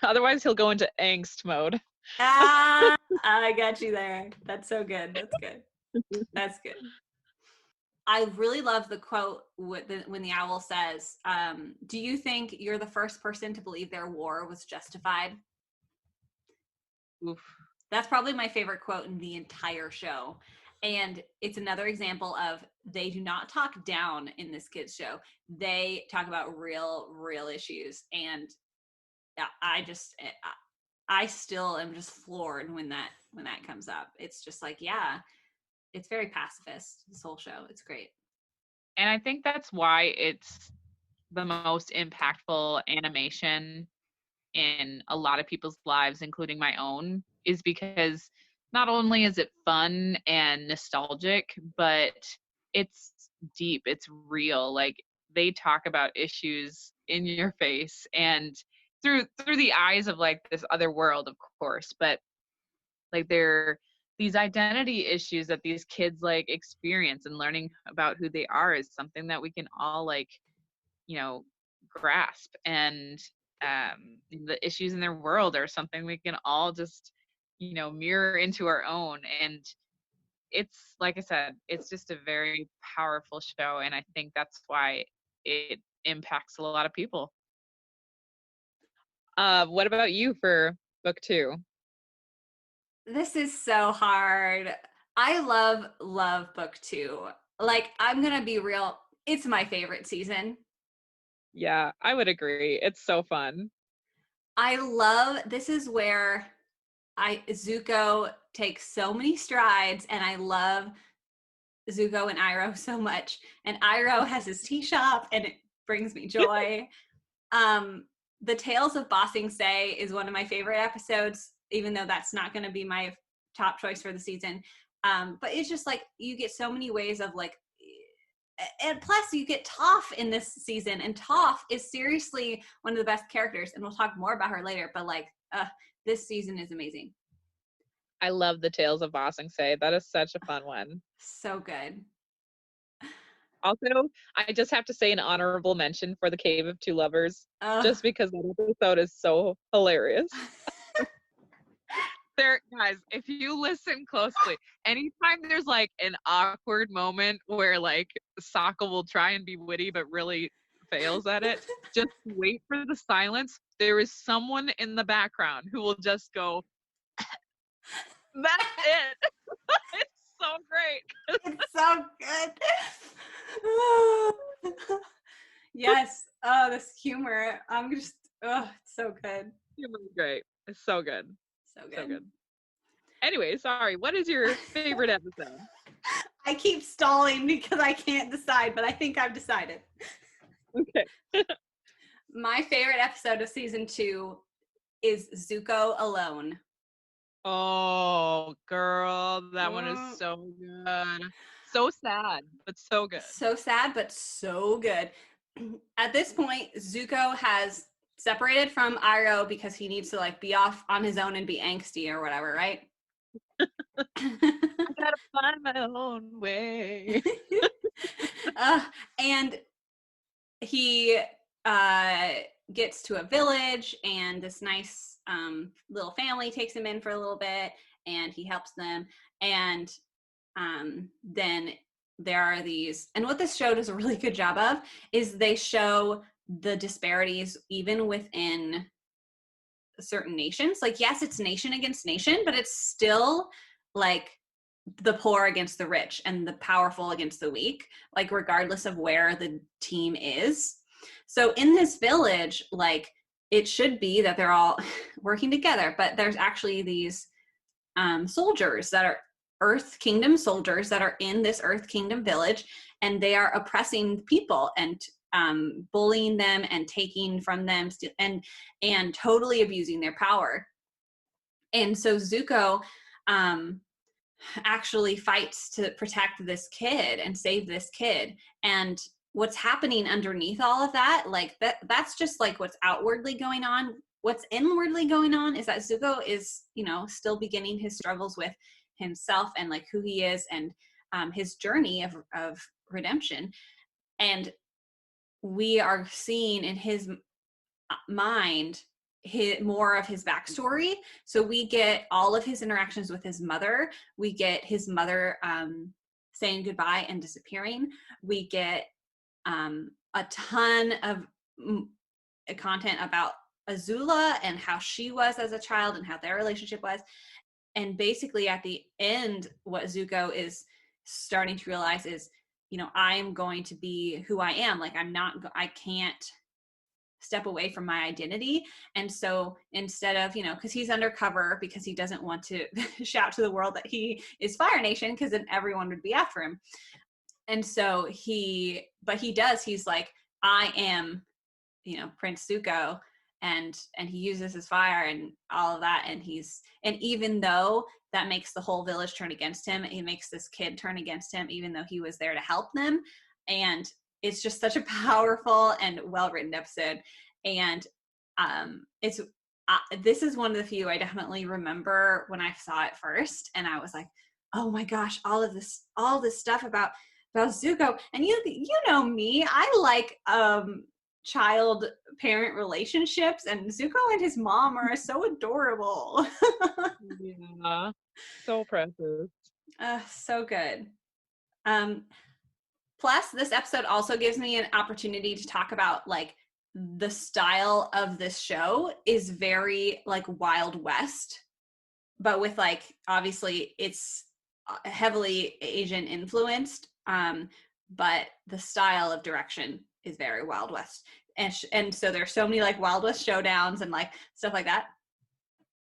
Otherwise he'll go into angst mode. I got you there. That's so good. That's good. That's good. I really love the quote when the owl says, do you think you're the first person to believe their war was justified? Oof. That's probably my favorite quote in the entire show. And it's another example of they do not talk down in this kids show. They talk about real issues. And I still am just floored when that comes up. It's just like, yeah, it's very pacifist, this whole show. It's great. And I think that's why it's the most impactful animation in a lot of people's lives, including my own, is because not only is it fun and nostalgic, but it's deep, it's real. Like, they talk about issues in your face and through the eyes of like this other world, of course, but like they're these identity issues that these kids like experience, and learning about who they are is something that we can all like, you know, grasp. And the issues in their world are something we can all just, you know, mirror into our own. And it's, like I said, it's just a very powerful show, and I think that's why it impacts a lot of people. What about you for book 2? This is so hard. I love book 2. Like, I'm gonna be real, it's my favorite season. Yeah, I would agree. It's so fun. This is where Zuko takes so many strides, and I love Zuko and Iroh so much. And Iroh has his tea shop, and it brings me joy. The Tales of Ba Sing Se is one of my favorite episodes, even though that's not going to be my top choice for the season. But it's just like, you get so many ways of like, and plus you get Toph in this season, and Toph is seriously one of the best characters, and we'll talk more about her later, but like, this season is amazing. I love the Tales of Ba Sing Se. That is such a fun one. So good. Also, I just have to say an honorable mention for the Cave of Two Lovers, just because that episode is so hilarious. Guys, if you listen closely, anytime there's like an awkward moment where like Sokka will try and be witty but really fails at it, just wait for the silence. There is someone in the background who will just go, that's it. It's so great. It's so good. Yes. Oh, this humor. I'm just, it's so good. Humor's great. It's so good. So good. So good. Anyway, sorry. What is your favorite episode? I keep stalling because I can't decide, but I think I've decided. Okay. My favorite episode of season 2 is Zuko Alone. Oh, girl, that one is so good. So sad, but so good. So sad, but so good. At this point, Zuko has separated from Iroh because he needs to like be off on his own and be angsty or whatever, right? I gotta find my own way. uh, and he gets to a village, and this nice little family takes him in for a little bit, and he helps them. And then there are these, and what this show does a really good job of is they show the disparities even within certain nations. Like, yes, it's nation against nation, but it's still like the poor against the rich and the powerful against the weak, like regardless of where the team is. So in this village, like it should be that they're all working together, but there's actually these soldiers that are Earth Kingdom soldiers that are in this Earth Kingdom village, and they are oppressing people and bullying them and taking from them and totally abusing their power. And so Zuko actually fights to protect this kid and save this kid. And what's happening underneath all of that, like that's just like what's outwardly going on. What's inwardly going on is that Zuko is, you know, still beginning his struggles with himself and like who he is, and his journey of redemption. And we are seeing in his mind more of his backstory. So we get all of his interactions with his mother. We get his mother saying goodbye and disappearing. We get a ton of content about Azula and how she was as a child and how their relationship was. And basically at the end, what Zuko is starting to realize is, you know, I'm going to be who I am. Like I can't step away from my identity. And so instead of, you know, because he's undercover because he doesn't want to shout to the world that he is Fire Nation, because then everyone would be after him. And so he's like, I am, you know, Prince Zuko, and he uses his fire and all of that. And even though that makes the whole village turn against him, it makes this kid turn against him, even though he was there to help them. And it's just such a powerful and well-written episode. And this is one of the few I definitely remember when I saw it first, and I was like, oh my gosh, all this stuff about Zuko. And you know me, I like child parent relationships, and Zuko and his mom are so adorable. Yeah, so precious. So good. Plus, this episode also gives me an opportunity to talk about like the style of this show is very like Wild West, but with like, obviously it's heavily Asian influenced, but the style of direction is very Wild West. And so there's so many like Wild West showdowns and like stuff like that.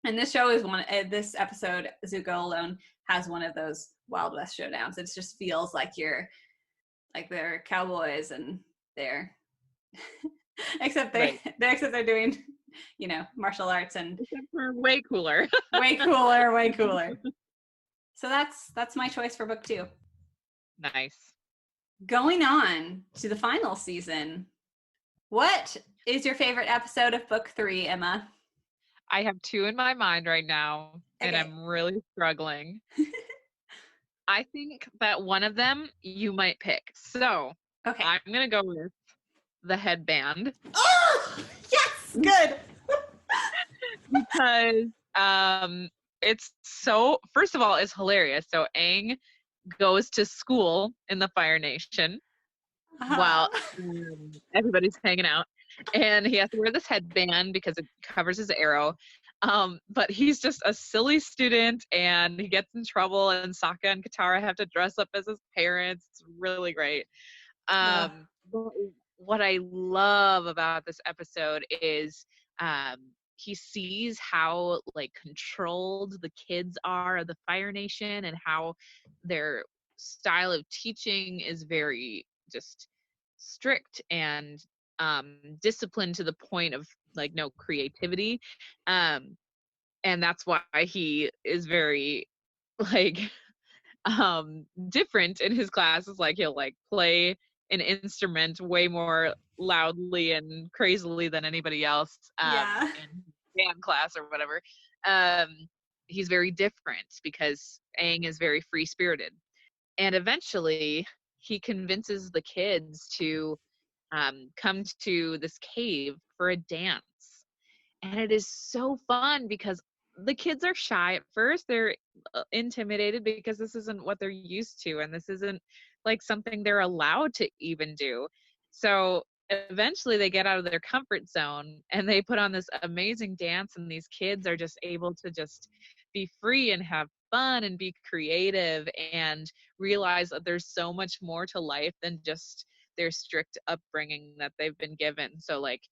And this show is this episode, Zuko alone has one of those Wild West showdowns. It just feels like they're cowboys and they're except they're doing, you know, martial arts, and Except for way cooler. way cooler. So that's my choice for book 2. Nice. Going on to the final season, what is your favorite episode of book 3, Emma? I have 2 in my mind right now, and I'm really struggling. I think that one of them you might pick. So okay, I'm going to go with the headband. Oh, yes, good. Because it's so, first of all, it's hilarious. So Aang goes to school in the Fire Nation while everybody's hanging out, and he has to wear this headband because it covers his arrow. But he's just a silly student, and he gets in trouble, and Sokka and Katara have to dress up as his parents. It's really great. But what I love about this episode is he sees how like controlled the kids are of the Fire Nation, and how their style of teaching is very just strict and disciplined to the point of like no creativity. And that's why he is very like different in his classes. Like he'll like play an instrument way more loudly and crazily than anybody else Yeah. in band class or whatever. Um, he's very different because Aang is very free spirited. And eventually he convinces the kids to come to this cave for a dance. And it is so fun because the kids are shy at first. They're intimidated because this isn't what they're used to. And this isn't like something they're allowed to even do. So eventually they get out of their comfort zone and they put on this amazing dance. And these kids are just able to just be free and have fun and be creative and realize that there's so much more to life than just their strict upbringing that they've been given. So like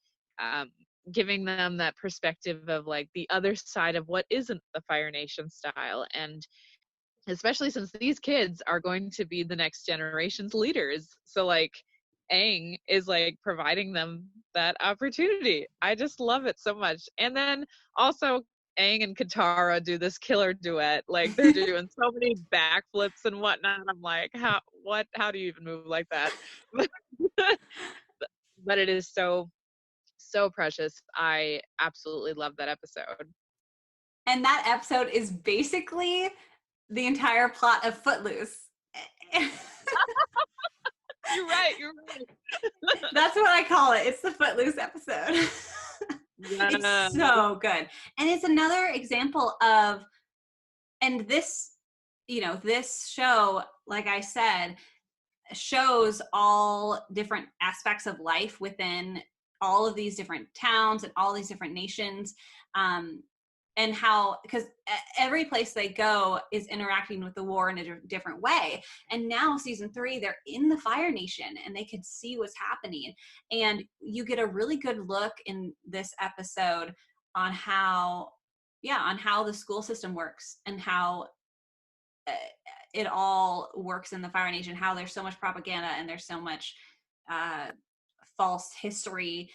giving them that perspective of like the other side of what isn't the Fire Nation style. And especially since these kids are going to be the next generation's leaders. So like Aang is like providing them that opportunity. I just love it so much. And then also Aang and Katara do this killer duet. Like they're doing so many backflips and whatnot. I'm like, how do you even move like that? But it is so precious. I absolutely love that episode. And that episode is basically the entire plot of Footloose. You're right. That's what I call it. It's the Footloose episode. Yeah. It's so good. And it's another example of, and this, this show, like I said, shows all different aspects of life within all of these different towns and all these different nations. And how, because every place they go is interacting with the war in a different way. And now season 3, they're in the Fire Nation and they can see what's happening. And you get a really good look in this episode on how the school system works and how it all works in the Fire Nation, how there's so much propaganda and there's so much false history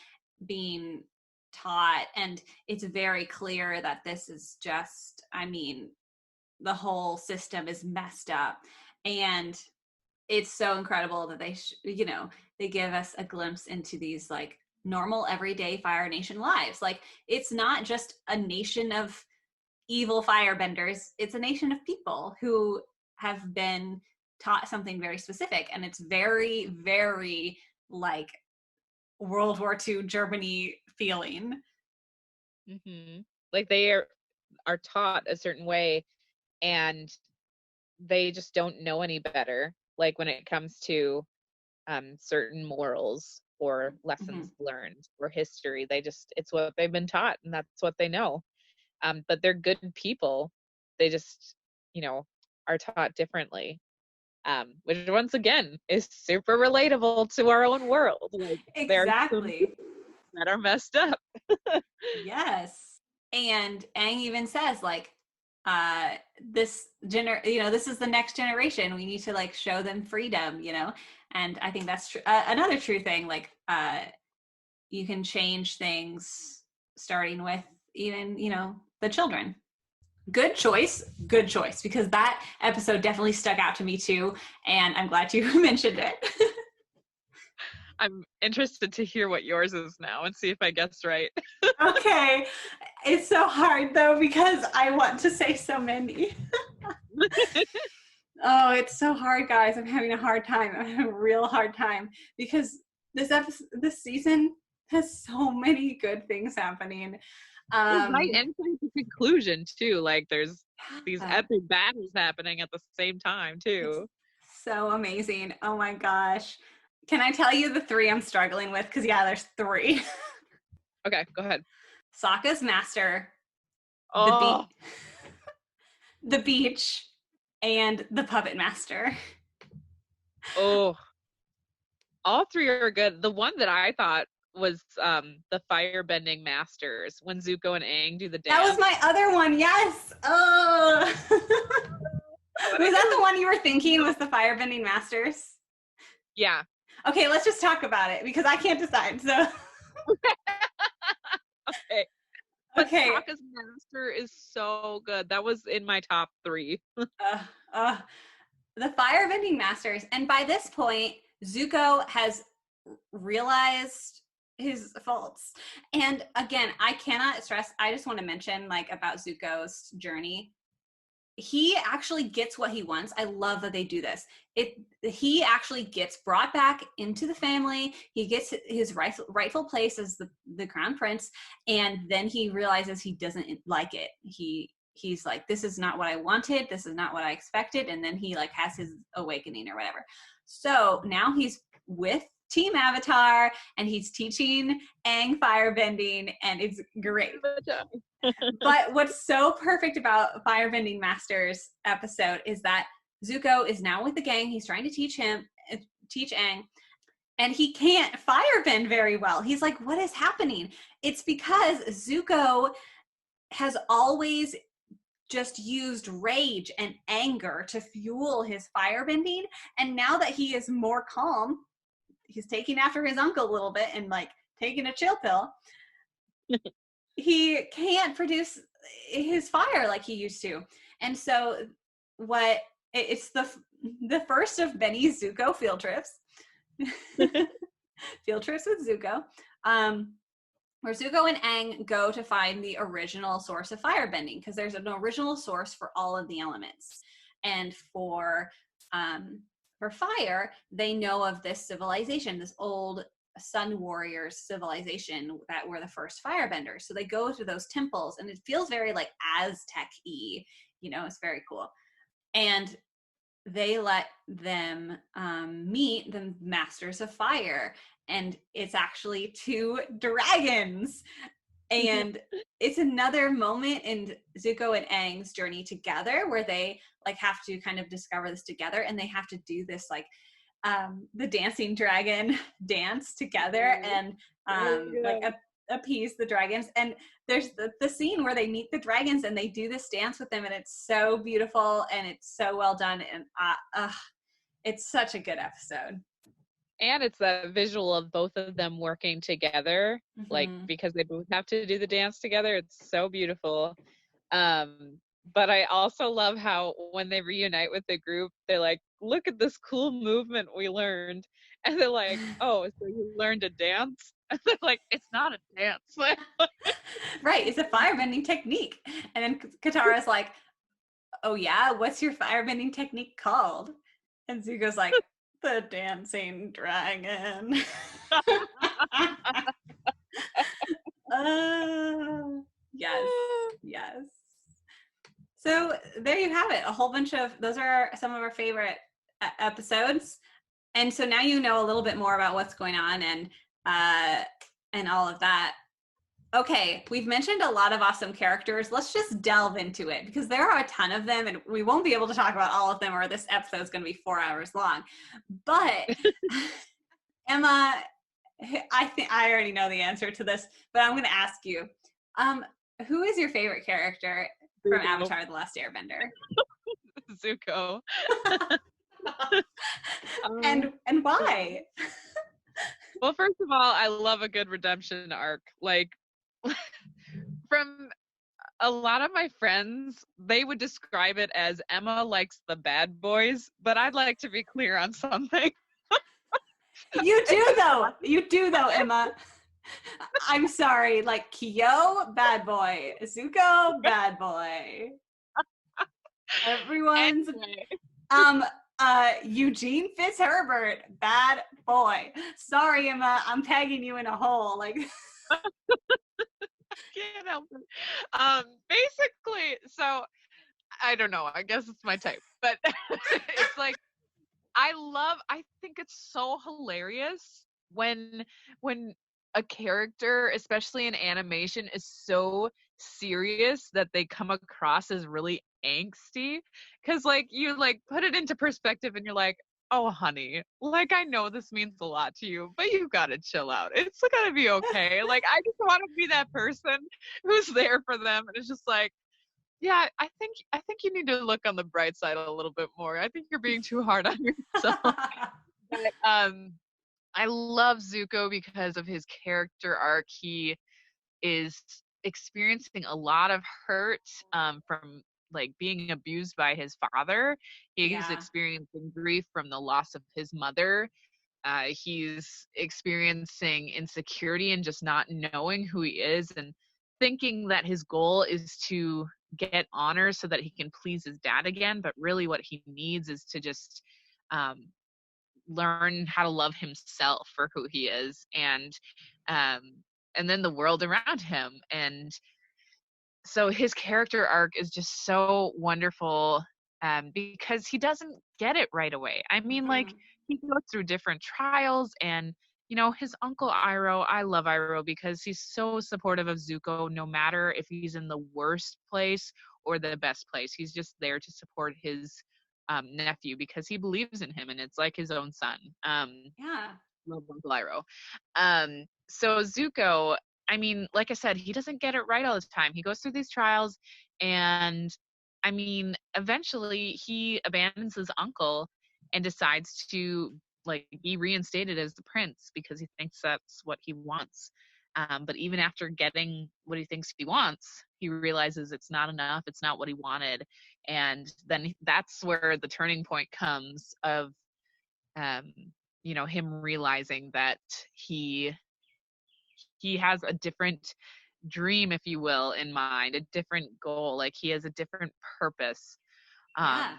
being taught. And it's very clear that this is just, the whole system is messed up. And it's so incredible that they give us a glimpse into these like normal everyday Fire Nation lives. Like it's not just a nation of evil firebenders, it's a nation of people who have been taught something very specific. And it's very, very like World War II Germany feeling. Mm-hmm. Like they are taught a certain way and they just don't know any better. Like when it comes to certain morals or lessons learned or history, it's what they've been taught and that's what they know. But they're good people. They just, are taught differently. Which once again is super relatable to our own world. Like, exactly. That are messed up. Yes. And Aang even says like, this is the next generation. We need to like show them freedom, and I think that's another true thing. Like, you can change things starting with even, the children. Good choice, because that episode definitely stuck out to me too, and I'm glad you mentioned it. I'm interested to hear what yours is now and see if I guessed right. Okay. It's so hard though because I want to say so many. Oh, it's so hard, guys. I'm having a hard time. I'm having a real hard time because this season has so many good things happening. Right, and to the conclusion too. Like there's these epic battles happening at the same time too. So amazing. Oh my gosh. Can I tell you the 3 I'm struggling with? Because there's 3. Okay, go ahead. Sokka's master, the beach, and the puppet master. Oh, all 3 are good. The one that I thought was the firebending masters when Zuko and Aang do the dance. That was my other one. Yes. Oh. Was that the one you were thinking was the firebending masters? Yeah. Okay, let's just talk about it because I can't decide. So. Okay. But Sokka's master is so good. That was in my top 3. The firebending masters, and by this point, Zuko has realized his faults. And again, I cannot stress, I just want to mention like about Zuko's journey. He actually gets what he wants. I love that they do this. He actually gets brought back into the family. He gets his rightful place as the crown prince, and then he realizes he doesn't like it. He's like, this is not what I wanted. This is not what I expected. And then he like has his awakening or whatever. So now he's with Team Avatar and he's teaching Aang firebending, and it's great. But what's so perfect about Firebending Masters episode is that Zuko is now with the gang. He's trying to teach Aang, and he can't firebend very well. He's like, what is happening? It's because Zuko has always just used rage and anger to fuel his firebending. And now that he is more calm, he's taking after his uncle a little bit and like taking a chill pill. He can't produce his fire like he used to. And so it's the first of many Zuko field trips. Field trips with Zuko. Where Zuko and Aang go to find the original source of firebending, because there's an original source for all of the elements. And for fire, they know of this civilization, this old Sun Warriors civilization that were the first firebenders. So they go to those temples, and it feels very like Aztec-y, it's very cool. And they let them meet the Masters of Fire, and it's actually 2 dragons. And it's another moment in Zuko and Aang's journey together where they like have to kind of discover this together, and they have to do this like the dancing dragon dance together and like appease the dragons. And there's the scene where they meet the dragons and they do this dance with them, and it's so beautiful and it's so well done, and it's such a good episode. And it's that visual of both of them working together, like because they both have to do the dance together. It's so beautiful. But I also love how when they reunite with the group, they're like, look at this cool movement we learned. And they're like, oh, so you learned to dance? And they're like, it's not a dance. Right, it's a firebending technique. And then Katara's like, oh yeah, what's your firebending technique called? And Zuko's like, the dancing dragon. Yes. So there you have it. A whole bunch of, those are some of our favorite episodes. And so now you know a little bit more about what's going on and all of that. Okay, we've mentioned a lot of awesome characters. Let's just delve into it, because there are a ton of them, and we won't be able to talk about all of them, or this episode is going to be 4 hours long. But Emma, I think I already know the answer to this, but I'm going to ask you, who is your favorite character from Avatar: The Last Airbender? Zuko. And why? Well, first of all, I love a good redemption arc. Like, from a lot of my friends, they would describe it as Emma likes the bad boys, but I'd like to be clear on something. You do though, Emma. I'm sorry, like Kyo, bad boy. Zuko, bad boy. Everyone's Eugene Fitzherbert, bad boy. Sorry, Emma, I'm pegging you in a hole. Like can't help it. Basically, so I don't know. I guess it's my type, but it's like I think it's so hilarious when a character, especially in animation, is so serious that they come across as really angsty. Because like you like put it into perspective and you're like, oh honey, like I know this means a lot to you, but you gotta chill out. It's gotta be okay. Like I just want to be that person who's there for them. And it's just like, yeah, I think you need to look on the bright side a little bit more. I think you're being too hard on yourself. But I love Zuko because of his character arc. He is experiencing a lot of hurt from like being abused by his father. He's experiencing grief from the loss of his mother. He's experiencing insecurity and just not knowing who he is, and thinking that his goal is to get honors so that he can please his dad again. But really what he needs is to just um, learn how to love himself for who he is, um, and then the world around him. And so his character arc is just so wonderful, because he doesn't get it right away. I mean, like, Mm. he goes through different trials, and his uncle Iroh, I love Iroh because he's so supportive of Zuko, no matter if he's in the worst place or the best place. He's just there to support his nephew because he believes in him, and it's like his own son. Yeah. Love Uncle Iroh. So Zuko, I mean, like I said, he doesn't get it right all the time. He goes through these trials, and I mean, eventually he abandons his uncle and decides to like be reinstated as the prince because he thinks that's what he wants. But even after getting what he thinks he wants, he realizes it's not enough. It's not what he wanted, and then that's where the turning point comes of um, him realizing that he has a different dream, if you will, in mind, a different goal. Like he has a different purpose. Yeah.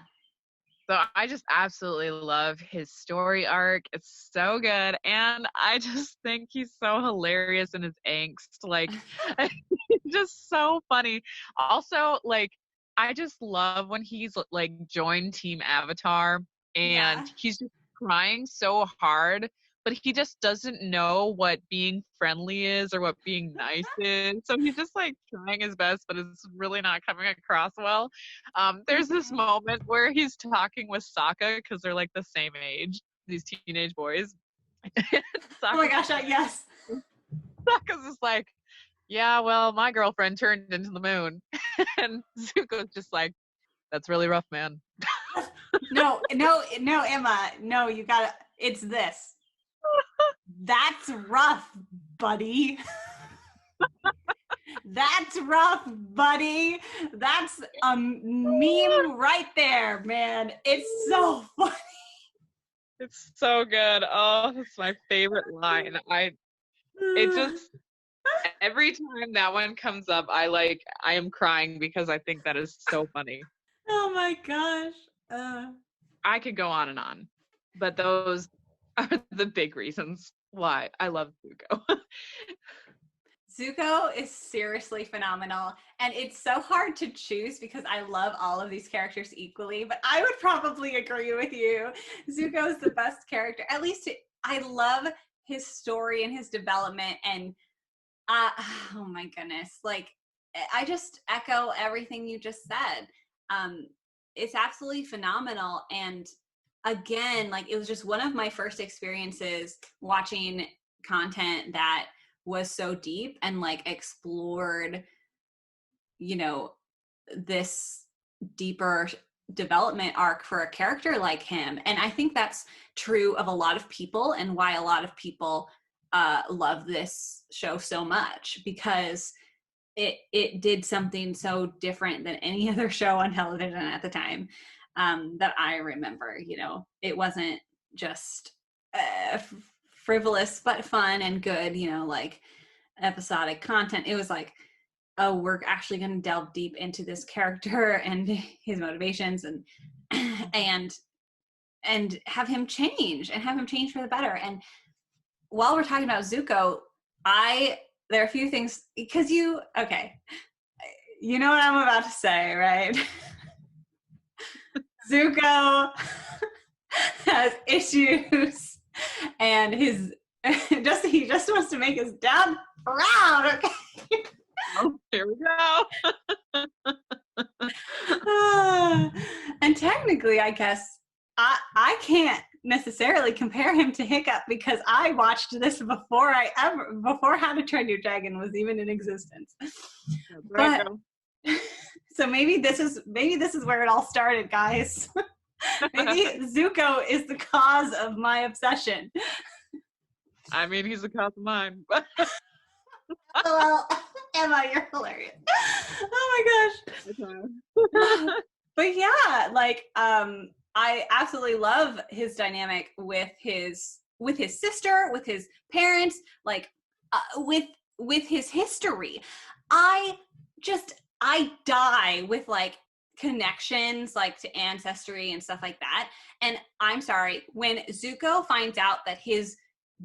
So I just absolutely love his story arc. It's so good. And I just think he's so hilarious in his angst. Like, he's just so funny. Also, like, I just love when he's like joined Team Avatar and Yeah. he's just trying so hard, but he just doesn't know what being friendly is or what being nice is. So he's just like trying his best, but it's really not coming across well. There's this Mhm. moment where he's talking with Sokka because they're like the same age, these teenage boys. Oh my Sokka's, gosh, yes. Sokka's just like, yeah, well, my girlfriend turned into the moon. And Zuko's just like, that's really rough, man. No, no, no, Emma. No, you gotta, it's this. That's rough, buddy. That's rough, buddy. That's a meme right there, man. It's so funny. It's so good. Oh, it's my favorite line. It just, every time that one comes up, I am crying because I think that is so funny. Oh my gosh. I could go on, but those are the big reasons why I love Zuko. Zuko is seriously phenomenal, and it's so hard to choose because I love all of these characters equally, but I would probably agree with you. Zuko is the best character. At least I love his story and his development, and oh my goodness, like I just echo everything you just said. Um, it's absolutely phenomenal, and again, like it was just one of my first experiences watching content that was so deep and like explored, you know, this deeper development arc for a character like him. And I think that's true of a lot of people, and why a lot of people love this show so much, because it did something so different than any other show on television at the time, that I remember. It wasn't just frivolous but fun and good, like episodic content. It was like, oh, we're actually going to delve deep into this character and his motivations, and and have him change for the better. And while we're talking about Zuko, there are a few things, because you know what I'm about to say, right? Zuko has issues, and he just wants to make his dad proud. Okay. Oh, here we go. And technically, I guess I can't necessarily compare him to Hiccup, because I watched this before How to Train Your Dragon was even in existence. But so maybe this is where it all started, guys. Maybe Zuko is the cause of my obsession. I mean, he's a cause of mine. Well, Emma, you're hilarious. Oh my gosh. But yeah, like I absolutely love his dynamic with with his sister, with his parents, like with his history. I die with like connections like to ancestry and stuff like that. And I'm sorry, when Zuko finds out that his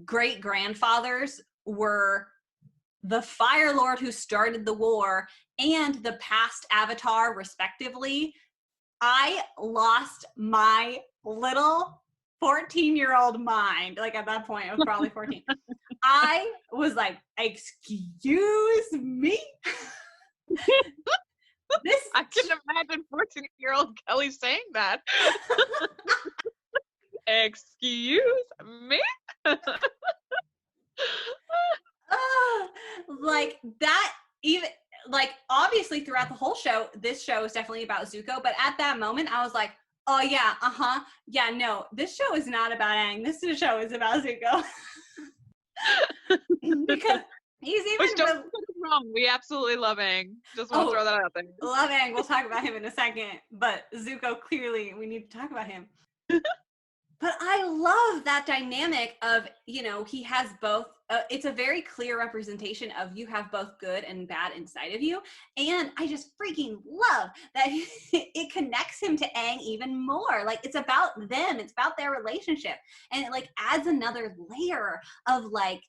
great grandfathers were the Fire Lord who started the war and the past Avatar respectively, I lost my little 14-year-old mind. Like at that point, I was probably 14. I was like, excuse me? I can imagine 14-year-old Kelly saying that. Excuse me? Like that, even like obviously throughout the whole show, this show is definitely about Zuko, but at that moment I was like, oh yeah, yeah, no, this show is not about Aang. This show is about Zuko. Because he's even Which don't get us wrong, we absolutely love Aang. Just want to throw that out there. Love Aang. We'll talk about him in a second. But Zuko, clearly, we need to talk about him. But I love that dynamic of, you know, he has both. It's a very clear representation of you have both good and bad inside of you. And I just freaking love that it connects him to Aang even more. Like, it's about them. It's about their relationship. And it, like, adds another layer of, like,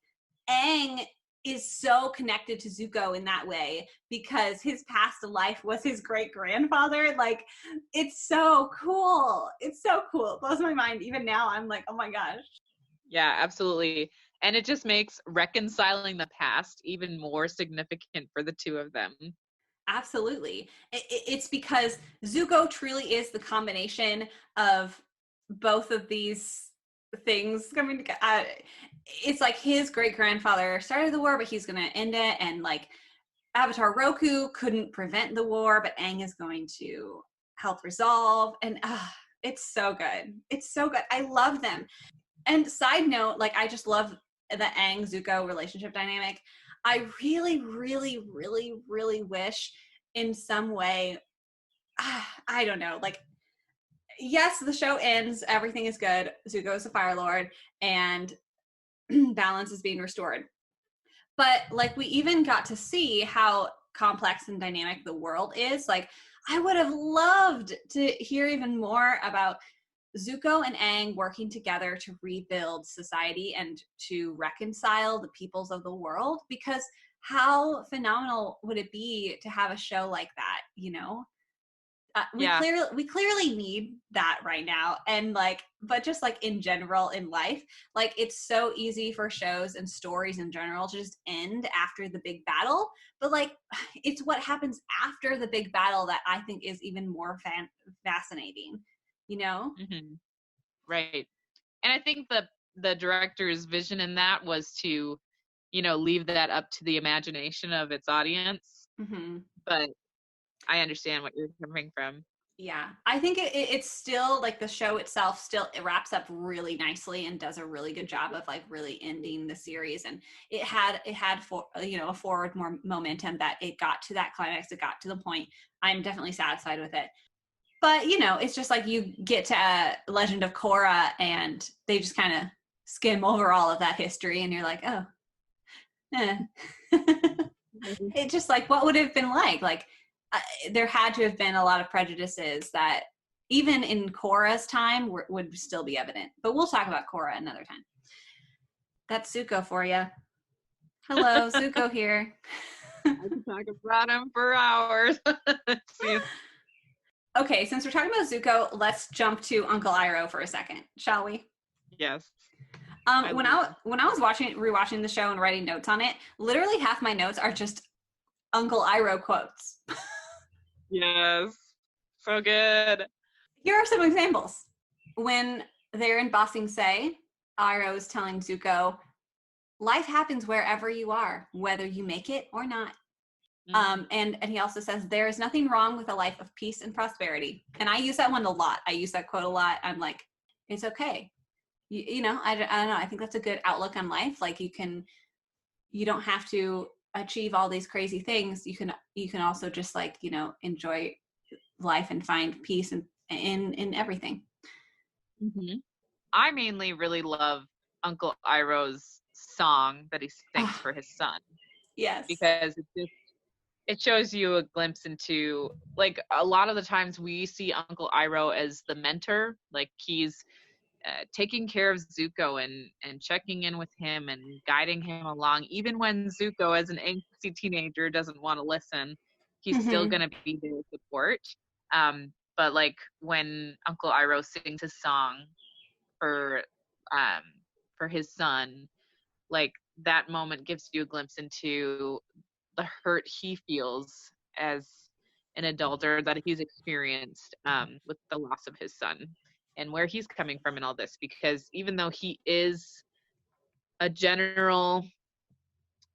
Aang is so connected to Zuko in that way because his past life was his great grandfather. Like, it's so cool. It's so cool. It blows my mind. Even now, I'm like, oh my gosh. Yeah, absolutely. And it just makes reconciling the past even more significant for the two of them. Absolutely. It's because Zuko truly is the combination of both of these things coming together. It's like his great grandfather started the war, but he's going to end it. And like Avatar Roku couldn't prevent the war, but Aang is going to help resolve. And it's so good. It's so good. I love them. And side note, like I just love the Aang Zuko relationship dynamic. I really, really, really, really wish in some way, I don't know, like, yes, the show ends, everything is good, Zuko is the Fire Lord, and balance is being restored. But like we even got to see how complex and dynamic the world is. Like I would have loved to hear even more about Zuko and Aang working together to rebuild society and to reconcile the peoples of the world, because how phenomenal would it be to have a show like that, you know? We clearly need that right now. And like, but just like in general in life, like it's so easy for shows and stories in general to just end after the big battle. But like, it's what happens after the big battle that I think is even more fascinating, you know? Mm-hmm. Right. And I think the director's vision in that was to, you know, leave that up to the imagination of its audience. Mm-hmm. But I understand what you're coming from. Yeah, I think it's still like the show itself still it wraps up really nicely and does a really good job of like really ending the series. And it had for you know a forward more momentum that it got to that climax. It got to the point. I'm definitely satisfied with it. But you know, it's just like you get to Legend of Korra and they just kind of skim over all of that history, and you're like, oh, it's just like what would it have been like? Like there had to have been a lot of prejudices that even in Korra's time would still be evident. But we'll talk about Korra another time. That's Zuko for you. Hello, Zuko here. I can talk about him for hours. Okay, since we're talking about Zuko, let's jump to Uncle Iroh for a second, shall we? Yes. When I was rewatching the show and writing notes on it, literally half my notes are just Uncle Iroh quotes. Yes. So good. Here are some examples. When they're in Ba Sing Se, Iroh is telling Zuko, life happens wherever you are, whether you make it or not. Mm-hmm. And he also says, there is nothing wrong with a life of peace and prosperity. And I use that one a lot. I use that quote a lot. I'm like, it's okay. You know, I don't know. I think that's a good outlook on life. Like you don't have to achieve all these crazy things. You can also just like, you know, enjoy life and find peace in everything. Mm-hmm. I mainly really love Uncle Iroh's song that he sings Oh, for his son, yes. because it shows you a glimpse into, like, a lot of the times we see Uncle Iroh as the mentor, like he's taking care of Zuko and checking in with him and guiding him along, even when Zuko, as an angsty teenager, doesn't want to listen. He's still Hmm. gonna be there to support. But like when Uncle Iroh sings his song for um, for his son, like that moment gives you a glimpse into the hurt he feels as an adult, or that he's experienced with the loss of his son, and where he's coming from in all this. Because even though he is a general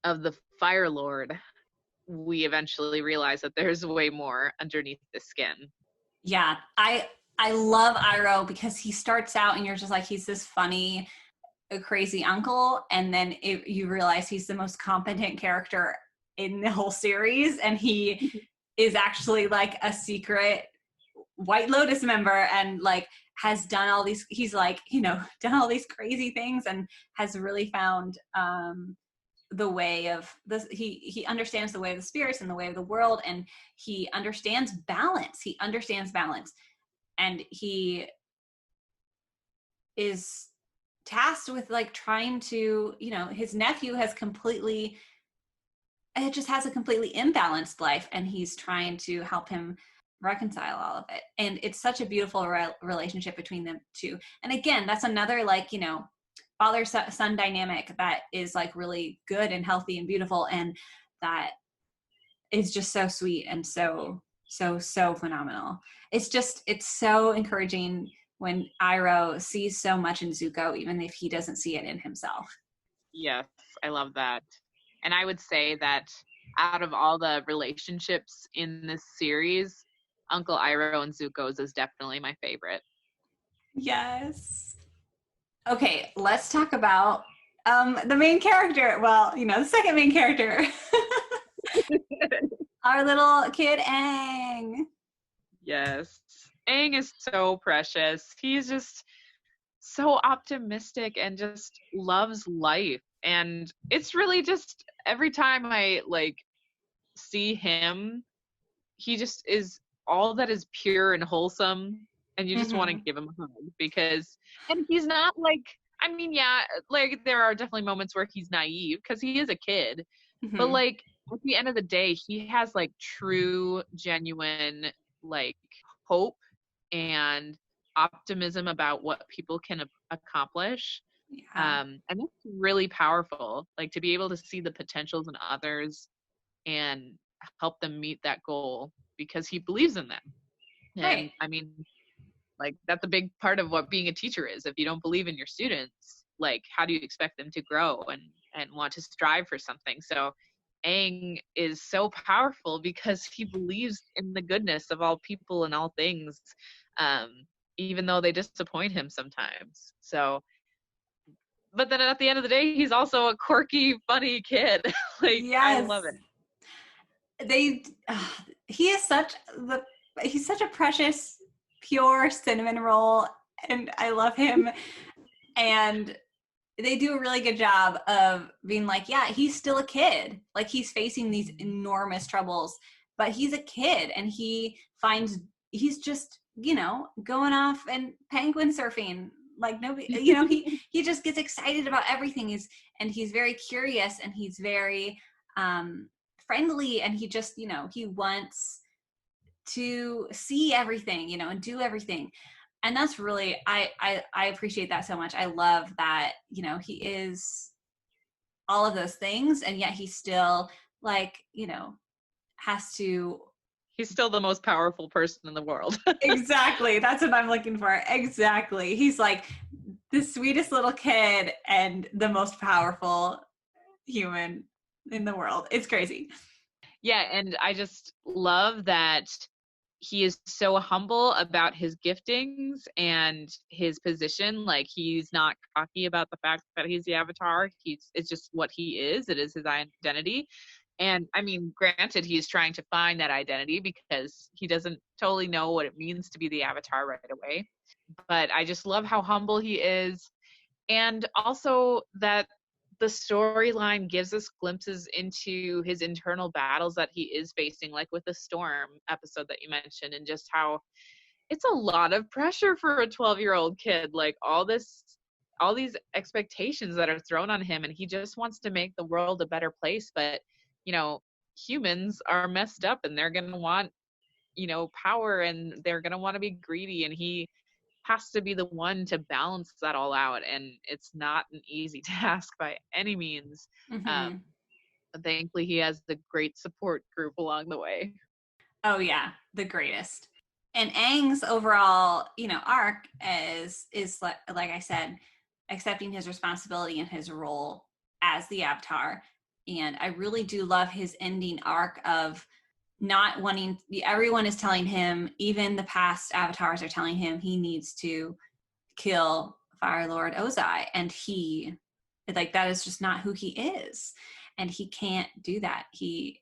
of the Fire Lord, we eventually realize that there's way more underneath the skin. Yeah, I love Iroh because he starts out and you're just like, he's this funny, crazy uncle, and then you realize he's the most competent character in the whole series, and he is actually like a secret White Lotus member, and like has done all these, he's like, done all these crazy things, and has really found the way of this. He understands the way of the spirits and the way of the world, and he understands balance. And he is tasked with like trying to, his nephew has completely, it just has a completely imbalanced life, and he's trying to help him reconcile all of it. And it's such a beautiful relationship between them two. And again, that's another like, father son dynamic that is like really good and healthy and beautiful, and that is just so sweet and so phenomenal. It's so encouraging when Iroh sees so much in Zuko, even if he doesn't see it in himself. Yes, I love that. And I would say that out of all the relationships in this series, Uncle Iroh and Zuko's is definitely my favorite. Yes. Okay, let's talk about the main character. Well, the second main character, our little kid Aang. Yes. Aang is so precious. He's just so optimistic and just loves life. And it's really just every time I like see him, he just is all that is pure and wholesome, and you just want to Mm-hmm. give him a hug. Because and he's not like, I mean, yeah, like there are definitely moments where he's naive because he is a kid, but Mm-hmm. like at the end of the day, he has like true, genuine like hope and optimism about what people can accomplish. Yeah. And that's really powerful, like to be able to see the potentials in others and help them meet that goal because he believes in them. Right. And I mean, like that's a big part of what being a teacher is. If you don't believe in your students, like how do you expect them to grow and want to strive for something? So Aang is so powerful because he believes in the goodness of all people and all things, um, even though they disappoint him sometimes. So, but then at the end of the day, he's also a quirky, funny kid. Like I Yes. love it. They he is he's such a precious, pure cinnamon roll, and I love him. And they do a really good job of being like, yeah, he's still a kid. Like he's facing these enormous troubles, but he's a kid, and he's just, going off and penguin surfing. Like nobody, he just gets excited about everything. He's very curious, and he's very friendly, and he just, he wants to see everything, and do everything. And that's really, I appreciate that so much. I love that, he is all of those things, and yet he still like, has to. He's still the most powerful person in the world. Exactly, that's what I'm looking for. Exactly, he's like the sweetest little kid and the most powerful human in the world. It's crazy. Yeah, and I just love that he is so humble about his giftings and his position. Like he's not cocky about the fact that he's the avatar. It's just what he is. It is his identity. And I mean, granted, he's trying to find that identity because he doesn't totally know what it means to be the avatar right away. But I just love how humble he is. And also that the storyline gives us glimpses into his internal battles that he is facing, like with the storm episode that you mentioned, and just how it's a lot of pressure for a 12-year-old kid, like all these expectations that are thrown on him, and he just wants to make the world a better place. But humans are messed up, and they're going to want power, and they're going to want to be greedy, and he has to be the one to balance that all out, and it's not an easy task by any means. Mm-hmm. But thankfully he has the great support group along the way. Oh yeah, the greatest. And Aang's overall, arc is like I said, accepting his responsibility and his role as the Avatar. And I really do love his ending arc of not wanting. Everyone is telling him, even the past avatars are telling him he needs to kill Fire Lord Ozai, and he, like, that is just not who he is, and he can't do that. He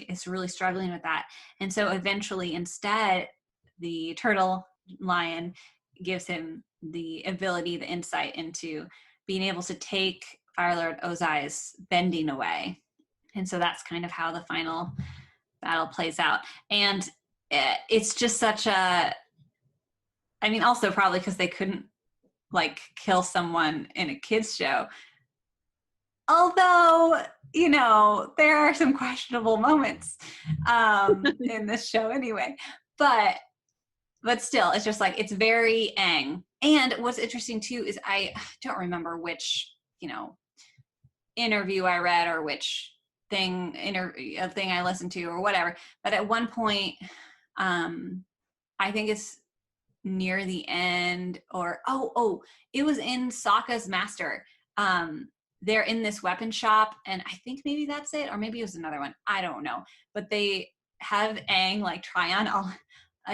is really struggling with that, and so eventually, instead, the turtle lion gives him the ability, the insight into being able to take Fire Lord Ozai's bending away, and so that's kind of how the final battle plays out. And it's just such a, I mean, also probably because they couldn't like kill someone in a kids show. Although, there are some questionable moments in this show anyway. But still, it's just like, it's very Aang. And what's interesting too is I don't remember which, interview I read or which thing I listened to or whatever. But at one point, I think it's near the end, or it was in Sokka's Master. They're in this weapon shop, and I think maybe that's it, or maybe it was another one. I don't know. But they have Aang like try on all.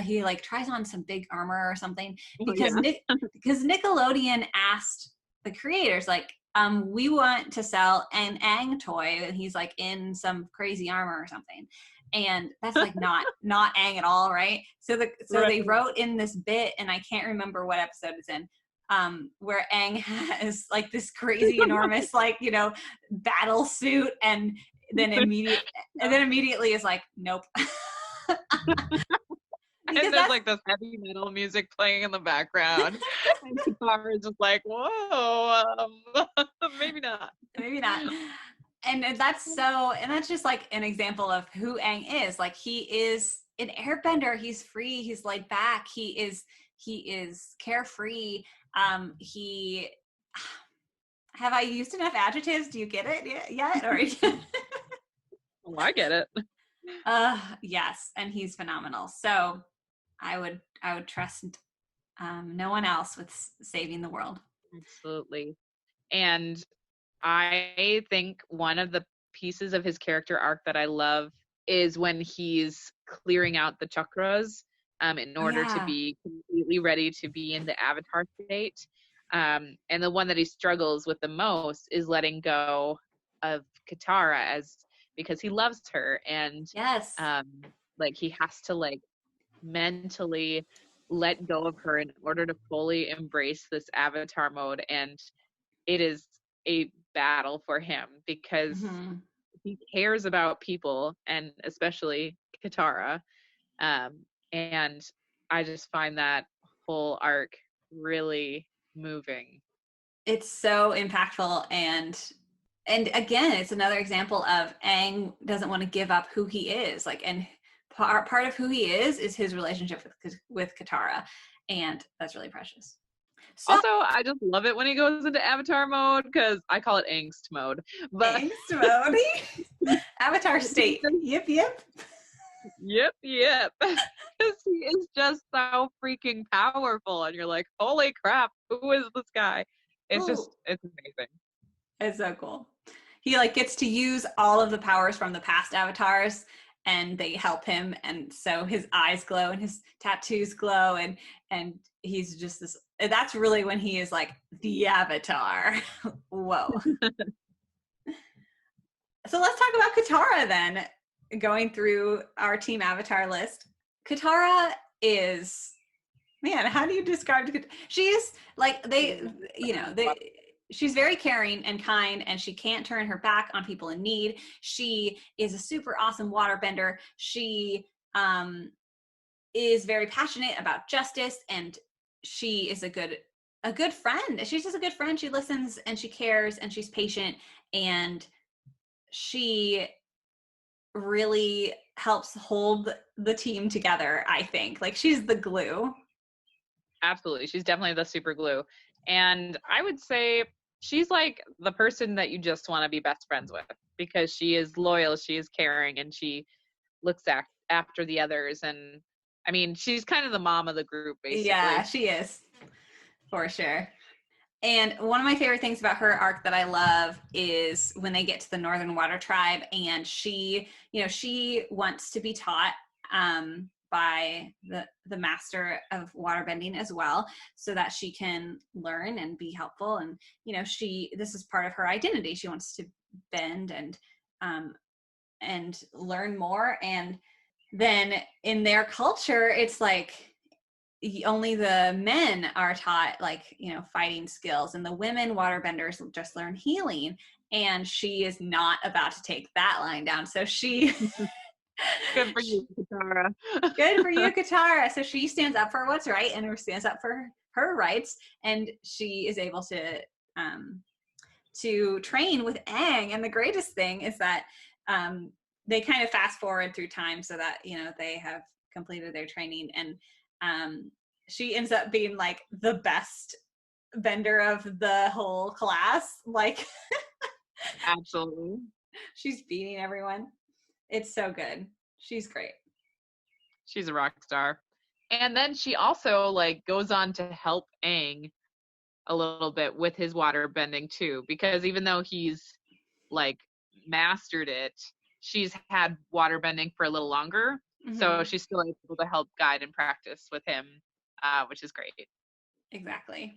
He like tries on some big armor or something because because Nickelodeon asked the creators, like, we want to sell an Aang toy, and he's like in some crazy armor or something. And that's like not Aang at all, right? So they wrote in this bit, and I can't remember what episode it's in, where Aang has like this crazy enormous battle suit, and then immediately is like, nope. And there's like this heavy metal music playing in the background, and Katara is just like, whoa, maybe not. And that's just like an example of who Aang is. Like, he is an airbender. He's free. He's laid back. He is carefree. Have I used enough adjectives? Do you get it yet? Or Oh, I get it. Yes, and he's phenomenal. So I would trust no one else with saving the world. Absolutely. And I think one of the pieces of his character arc that I love is when he's clearing out the chakras in order to be completely ready to be in the avatar state. And the one that he struggles with the most is letting go of Katara, because he loves her, and yes, like he has to like mentally let go of her in order to fully embrace this avatar mode. And it is a battle for him because he cares about people, and especially Katara. And I just find that whole arc really moving. It's so impactful, and again, it's another example of Aang doesn't want to give up who he is. Like, and part of who he is his relationship with Katara, and that's really precious. So, also, I just love it when he goes into avatar mode, because I call it angst mode. But angst mode, avatar state. Yep. Because he is just so freaking powerful, and you're like, holy crap, who is this guy? It's amazing. It's so cool. He like gets to use all of the powers from the past avatars, and they help him, and so his eyes glow and his tattoos glow, and he's just this. That's really when he is like the avatar. Whoa. So let's talk about Katara then. Going through our team avatar list, Katara is Man, how do you describe? She's like she's very caring and kind, and she can't turn her back on people in need. She is a super awesome waterbender. She is very passionate about justice, and she is a good friend. She's just a good friend. She listens and she cares and she's patient, and she really helps hold the team together, I think. Like, she's the glue. Absolutely. She's definitely the super glue. And I would say she's like the person that you just want to be best friends with, because she is loyal, she is caring, and she looks after the others. And I mean, she's kind of the mom of the group, basically. Yeah, she is, for sure. And one of my favorite things about her arc that I love is when they get to the Northern Water Tribe, and she wants to be taught by the master of waterbending as well, so that she can learn and be helpful. And this is part of her identity. She wants to bend and learn more. And then in their culture, it's like only the men are taught, like, fighting skills, and the women waterbenders just learn healing. And she is not about to take that line down. So she Good for you, Katara. Good for you, Katara. So she stands up for what's right and stands up for her rights, and she is able to train with Aang. And the greatest thing is that they kind of fast forward through time, so that they have completed their training, and she ends up being like the best bender of the whole class. Like, Absolutely. she's beating everyone. It's so good. She's great. She's a rock star. And then she also like goes on to help Aang a little bit with his water bending too, because even though he's like mastered it, she's had water bending for a little longer. Mm-hmm. So she's still able to help guide and practice with him, which is great. Exactly.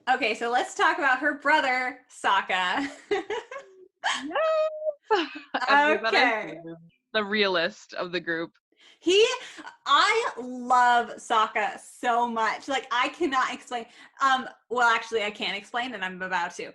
Okay, so let's talk about her brother, Sokka. Yes! Okay. The realist of the group. I love Sokka so much. Like, I cannot explain. Well, actually, I can't explain, and I'm about to.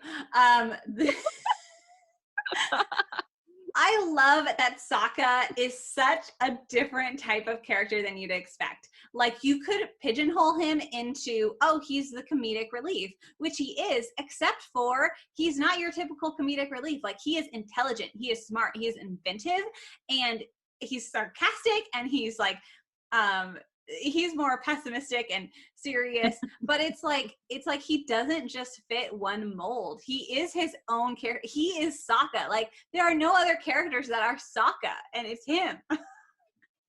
I love that Sokka is such a different type of character than you'd expect. Like, you could pigeonhole him into, he's the comedic relief, which he is, except for he's not your typical comedic relief. Like, he is intelligent, he is smart, he is inventive, and he's sarcastic, and he's like, he's more pessimistic and serious, but it's like he doesn't just fit one mold. He is his own character. He is Sokka. Like, there are no other characters that are Sokka, and it's him.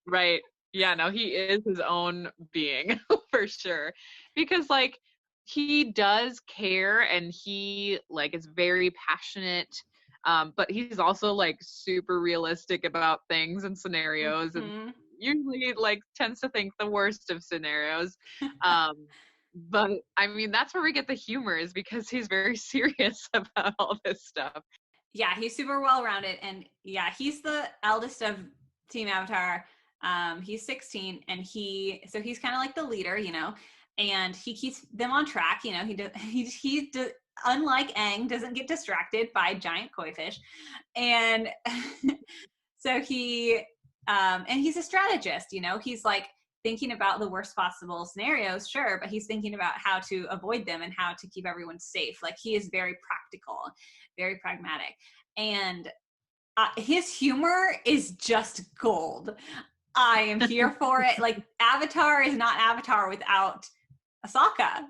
Right. Yeah, no, he is his own being for sure. Because like, he does care, and he like is very passionate, but he's also like super realistic about things and scenarios, and usually like tends to think the worst of scenarios. But I mean, that's where we get the humor, is because he's very serious about all this stuff. Yeah, he's super well-rounded, and yeah, he's the eldest of Team Avatar. He's 16, and he's kind of like the leader, and he keeps them on track. He unlike Aang, doesn't get distracted by giant koi fish, and so and he's a strategist. He's like thinking about the worst possible scenarios, sure, but he's thinking about how to avoid them and how to keep everyone safe. Like, he is very practical, very pragmatic, and his humor is just gold. I am here for it. Like, Avatar is not Avatar without Sokka,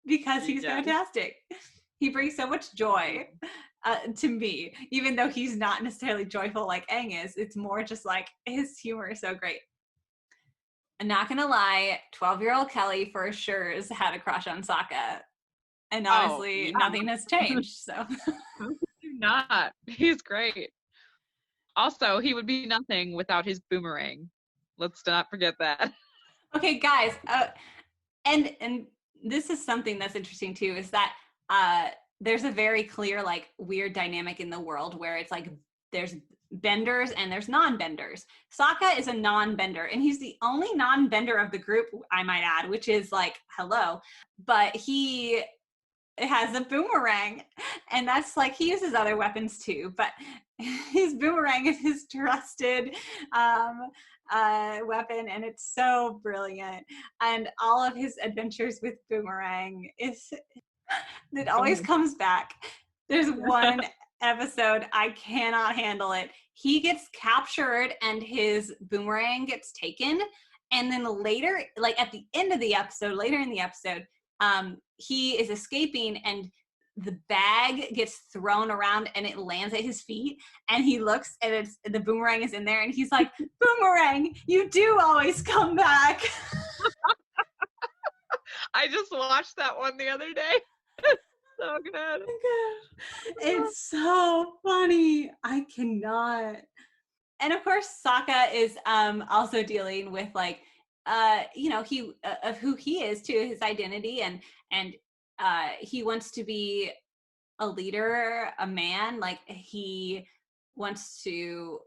because he's fantastic. He brings so much joy to me, even though he's not necessarily joyful like Aang is. It's more just like, his humor is so great. I'm not gonna lie, 12-year-old Kelly for sure has had a crush on Sokka, and honestly, nothing has changed. So do not. He's great. Also, he would be nothing without his boomerang. Let's not forget that. Okay, guys, and this is something that's interesting too, is that there's a very clear, like, weird dynamic in the world where it's like there's benders and there's non-benders. Sokka is a non-bender, and he's the only non-bender of the group, I might add, which is like, hello. But he has a boomerang, and that's like, he uses other weapons too, but his boomerang is his trusted weapon, and it's so brilliant. And all of his adventures with boomerang it always comes back. There's one episode, I cannot handle it. He gets captured and his boomerang gets taken, and then later, like at the end of the episode, later in the episode, he is escaping and the bag gets thrown around and it lands at his feet, and he looks and the boomerang is in there, and he's like, boomerang, you do always come back. I just watched that one the other day. So good. It's so funny. I cannot. And of course, Sokka is also dealing with like he of who he is too, his identity, and he wants to be a leader, a man. Like, he wants to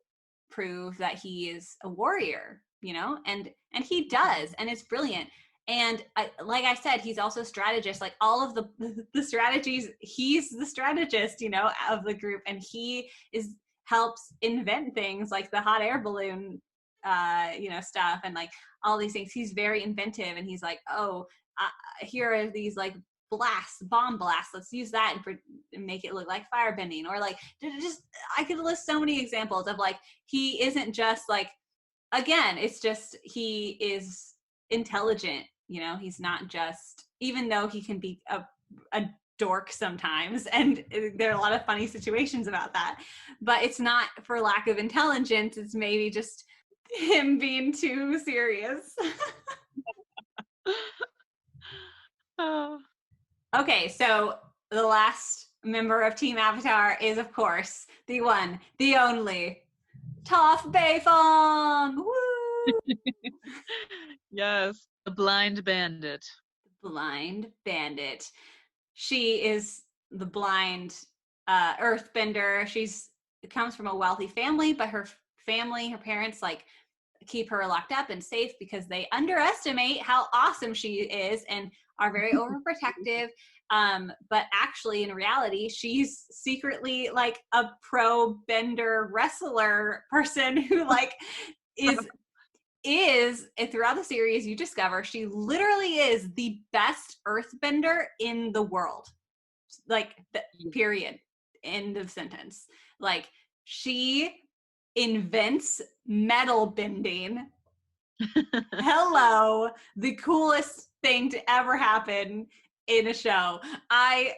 prove that he is a warrior, and he does, and it's brilliant. And like I said, he's also a strategist. Like, all of the strategies, he's the strategist, of the group, and he helps invent things like the hot air balloon, stuff, and like all these things. He's very inventive, and he's like, oh, here are these like bomb blasts. Let's use that and make it look like firebending, or like just, I could list so many examples of like, he isn't just like, again, it's just, he is intelligent. He's not just, even though he can be a dork sometimes, and there are a lot of funny situations about that, but it's not for lack of intelligence. It's maybe just him being too serious. Okay, so the last member of Team Avatar is, of course, the one, the only, Toph Beifong. Woo! Yes, the blind bandit. Blind bandit. She is the blind earthbender. She's comes from a wealthy family, but her parents like keep her locked up and safe because they underestimate how awesome she is and are very overprotective. But actually, in reality, she's secretly like a pro bender wrestler person who like is throughout the series, you discover she literally is the best earthbender in the world. Like, period. End of sentence. Like, she invents metal bending. Hello, the coolest thing to ever happen in a show. I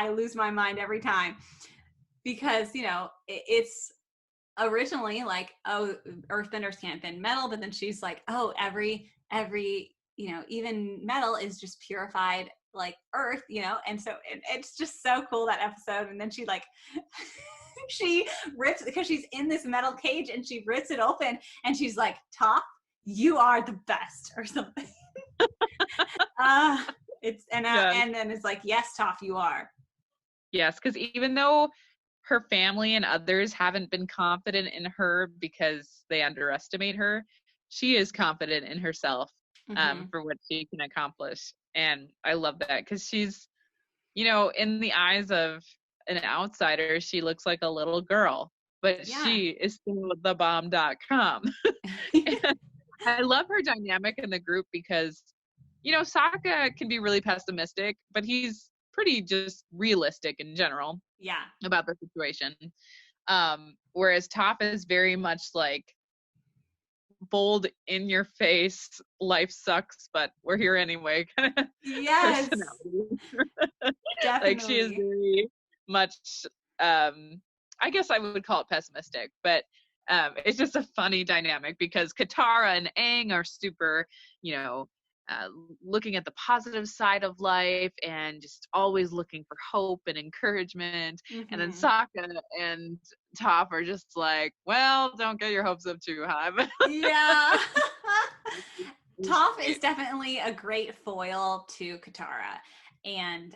lose my mind every time, because it's originally like, oh, earthbenders can't bend metal, but then she's like, oh, every even metal is just purified like earth, and so it's just so cool, that episode. And then she like she rips, because she's in this metal cage, and she rips it open, and she's like, Toph, you are the best, or something. And then it's like, yes, Toph, you are. Yes, because even though her family and others haven't been confident in her because they underestimate her, she is confident in herself for what she can accomplish. And I love that, because she's, in the eyes of an outsider, she looks like a little girl, but she is still the bomb.com. I love her dynamic in the group because, Sokka can be really pessimistic, but he's pretty just realistic in general about the situation. Whereas Toph is very much like bold, in your face, life sucks, but we're here anyway. Yes. Definitely. Like, she is very much, I guess I would call it pessimistic, but it's just a funny dynamic because Katara and Aang are super, looking at the positive side of life and just always looking for hope and encouragement. And then Sokka and Toph are just like, well, don't get your hopes up too high. Yeah. Toph is definitely a great foil to Katara. And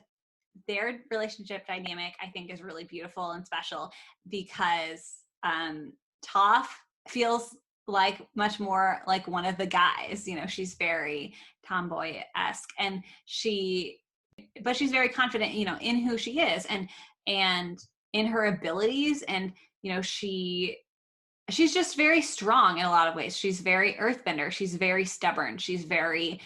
their relationship dynamic, I think, is really beautiful and special because Toph feels like much more like one of the guys. You know, she's very tomboy-esque, and but she's very confident, you know, in who she is and in her abilities, and you know, she's just very strong in a lot of ways. She's very earthbender. She's very stubborn. She's very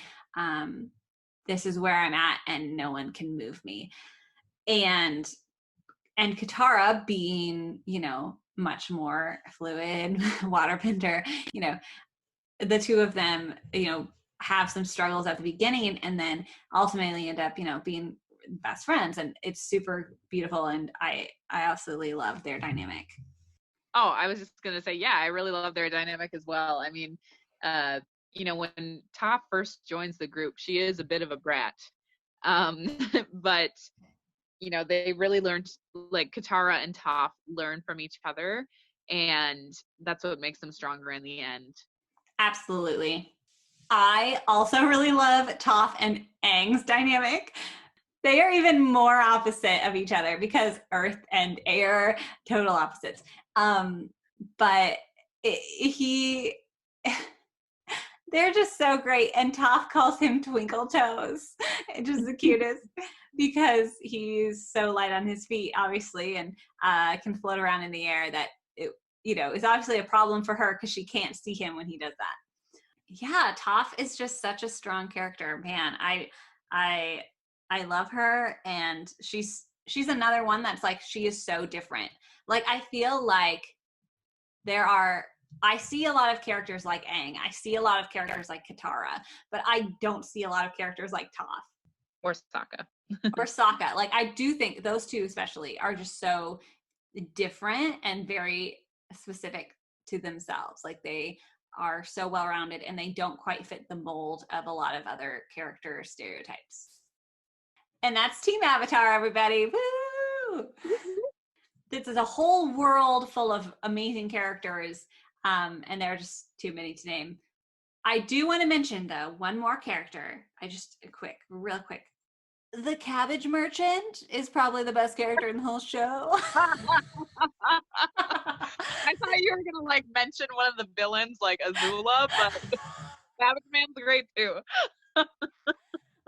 this is where I'm at and no one can move me. And Katara being, you know, much more fluid, waterbender, you know, the two of them, you know, have some struggles at the beginning and then ultimately end up, you know, being best friends. And it's super beautiful. And I absolutely love their dynamic. Oh, I was just going to say, yeah, I really love their dynamic as well. I mean, you know, when Toph first joins the group, she is a bit of a brat. But, you know, they really learned, like Katara and Toph learn from each other. And that's what makes them stronger in the end. Absolutely. I also really love Toph and Aang's dynamic. They are even more opposite of each other because earth and air, total opposites. But they're just so great. And Toph calls him Twinkle Toes, which is the cutest because he's so light on his feet, obviously, and can float around in the air that it, you know, is obviously a problem for her because she can't see him when he does that. Yeah, Toph is just such a strong character, man. I love her, and she's another one that's like, she is so different. Like, I feel like I see a lot of characters like Aang. I see a lot of characters like Katara, but I don't see a lot of characters like Toph. Or Sokka. Or Sokka. Like, I do think those two especially are just so different and very specific to themselves. Like, they are so well-rounded and they don't quite fit the mold of a lot of other character stereotypes. And that's Team Avatar, everybody. Woo! This is a whole world full of amazing characters, and there are just too many to name. I do want to mention, though, one more character. Real quick. The Cabbage Merchant is probably the best character in the whole show. I thought you were gonna like mention one of the villains, like Azula, but Cabbage Man's great too.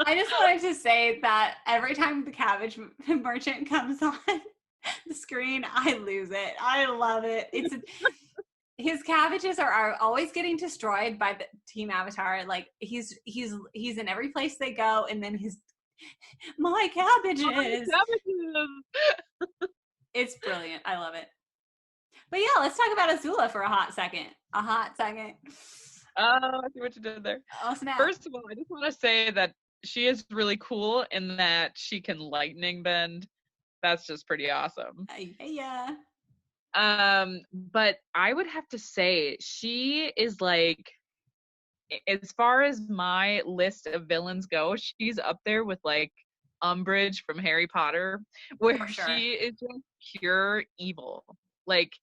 I just wanted to say that every time the Cabbage Merchant comes on the screen, I lose it. I love it. His cabbages are always getting destroyed by the Team Avatar. Like, he's in every place they go, and then my cabbages. It's brilliant. I love it. But yeah, let's talk about Azula for a hot second. Oh, I see what you did there. Oh, snap. First of all, I just want to say that she is really cool in that she can lightning bend. That's just pretty awesome. Yeah. But I would have to say she is like, as far as my list of villains go, she's up there with like Umbridge from Harry Potter, where sure. she is just pure evil. Like,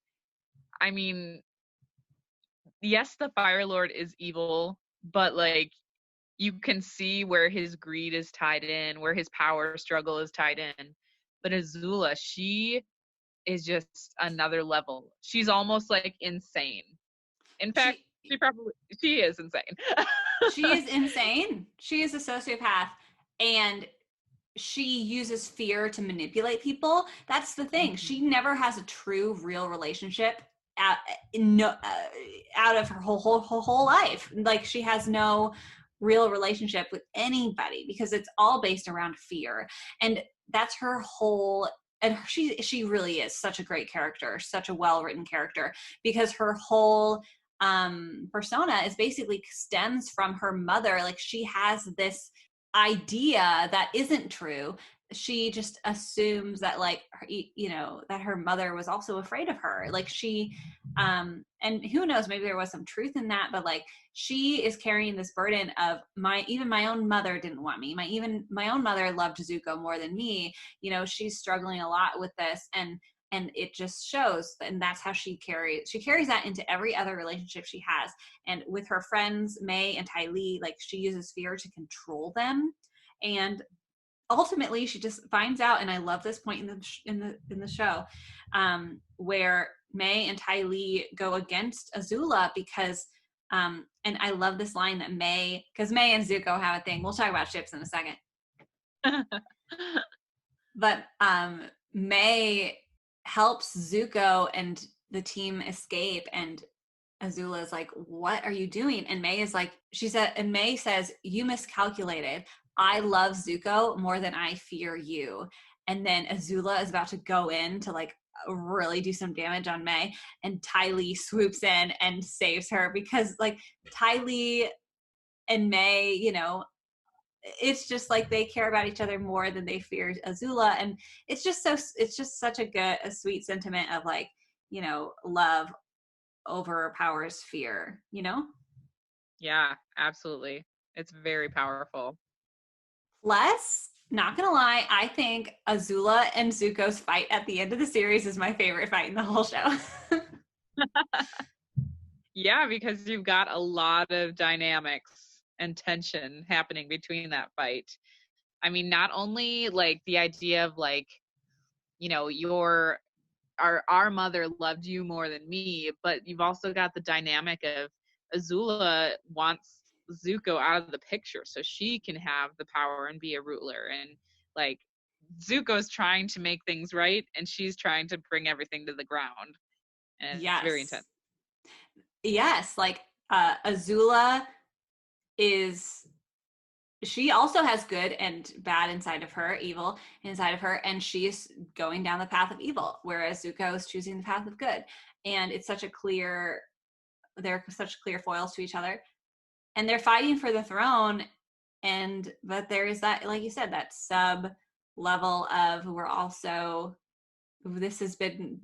I mean, yes, the Fire Lord is evil, but like, you can see where his greed is tied in, where his power struggle is tied in. But Azula, she is just another level. She's almost like insane. In fact, she is insane. She is insane. She is a sociopath, and she uses fear to manipulate people. That's the thing. She never has a true, real relationship out of her whole life. Like, she has no real relationship with anybody because it's all based around fear, and that's her whole. And she really is such a great character, such a well-written character, because her whole persona is basically stems from her mother. Like, she has this idea that isn't true. She just assumes that, like, you know, that her mother was also afraid of her. Like, she and who knows, maybe there was some truth in that, but like, she is carrying this burden of even my own mother didn't want me. My own mother loved Zuko more than me. You know, she's struggling a lot with this, and it just shows. And that's how she carries that into every other relationship she has. And with her friends, May and Ty Lee, like, she uses fear to control them. And ultimately she just finds out, and I love this point in the show, where May and Ty Lee go against Azula because and I love this line that because May and Zuko have a thing. We'll talk about ships in a second. But May helps Zuko and the team escape, and Azula is like, "What are you doing?" And May is like, May says, "You miscalculated. I love Zuko more than I fear you." And then Azula is about to go in to like really do some damage on May, and Ty Lee swoops in and saves her, because like Ty Lee and May, it's just like they care about each other more than they fear Azula. And it's just such a sweet sentiment of like, love overpowers fear, Yeah, absolutely. It's very powerful. Plus, not gonna lie, I think Azula and Zuko's fight at the end of the series is my favorite fight in the whole show. Yeah, because you've got a lot of dynamics and tension happening between that fight. I mean, not only like the idea of like, our mother loved you more than me, but you've also got the dynamic of Azula wants Zuko out of the picture so she can have the power and be a ruler, and like Zuko's trying to make things right and she's trying to bring everything to the ground, and it's very intense. Yes, like Azula she also has good and bad inside of her, evil inside of her, and she's going down the path of evil, whereas Zuko is choosing the path of good. And it's they're such clear foils to each other, and they're fighting for the throne. But there is that, like you said, that sub level of this has been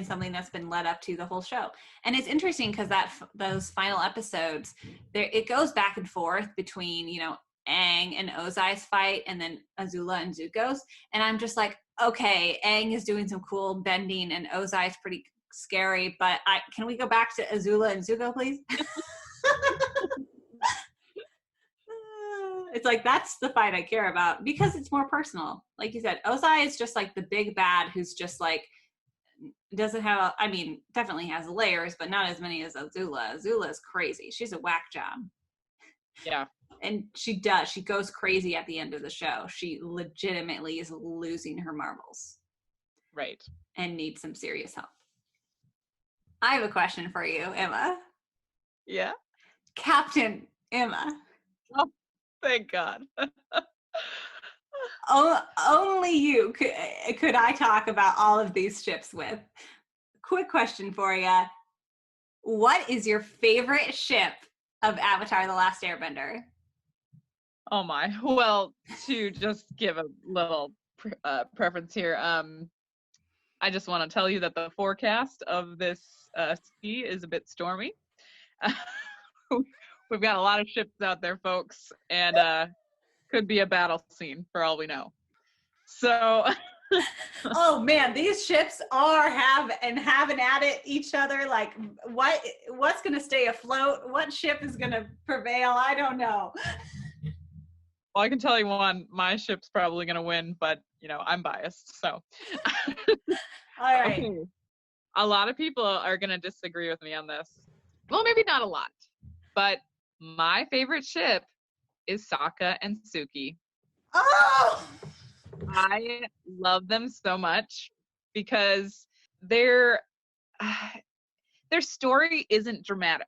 something that's been led up to the whole show. And it's interesting because those final episodes, it goes back and forth between Aang and Ozai's fight, and then Azula and Zuko's, and I'm just like, okay, Aang is doing some cool bending and Ozai's pretty scary, but can we go back to Azula and Zuko, please? It's like, that's the fight I care about because it's more personal. Like you said, Ozai is just like the big bad who's just like doesn't have definitely has layers, but not as many as Azula. Azula is crazy. She's a whack job. Yeah. And she goes crazy at the end of the show. She legitimately is losing her marbles. Right. And needs some serious help. I have a question for you, Emma. Yeah. Captain Emma. Oh, thank God. Only you could I talk about all of these ships with. Quick question for you. What is your favorite ship of Avatar: The Last Airbender? Oh my. Well, to just give a little preference here, I just want to tell you that the forecast of this sea is a bit stormy. We've got a lot of ships out there, folks, and could be a battle scene for all we know. So oh man, these ships are having at it each other. Like, what's gonna stay afloat? What ship is gonna prevail? I don't know. Well, I can tell you one, my ship's probably gonna win, but I'm biased, so. All right. Okay. A lot of people are gonna disagree with me on this. Well, maybe not a lot, but my favorite ship is Sokka and Suki. Oh! I love them so much because their story isn't dramatic.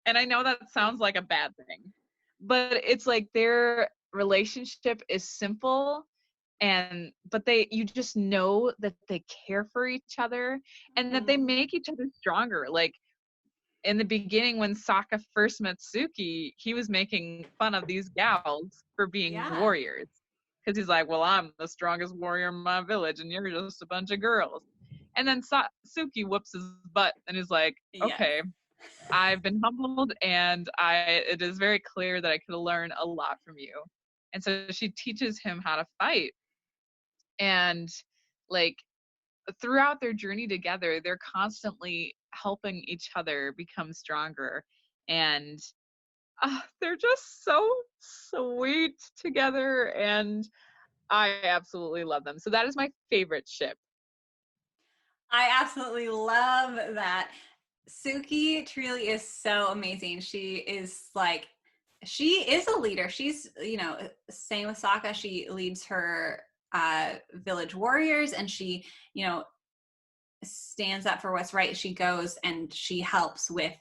And I know that sounds like a bad thing, but it's like their relationship is simple, but you just know that they care for each other and that they make each other stronger. Like in the beginning, when Sokka first met Suki, he was making fun of these gals for being warriors. Because he's like, well, I'm the strongest warrior in my village, and you're just a bunch of girls. And then Suki whoops his butt and is like, okay, I've been humbled, and it is very clear that I could learn a lot from you. And so she teaches him how to fight. And like throughout their journey together, they're constantly helping each other become stronger. And They're just so sweet together, and I absolutely love them. So that is my favorite ship. I absolutely love that. Suki truly is so amazing. She is a leader. She's, same with Sokka. She leads her village warriors, and she, stands up for what's right. She goes and she helps with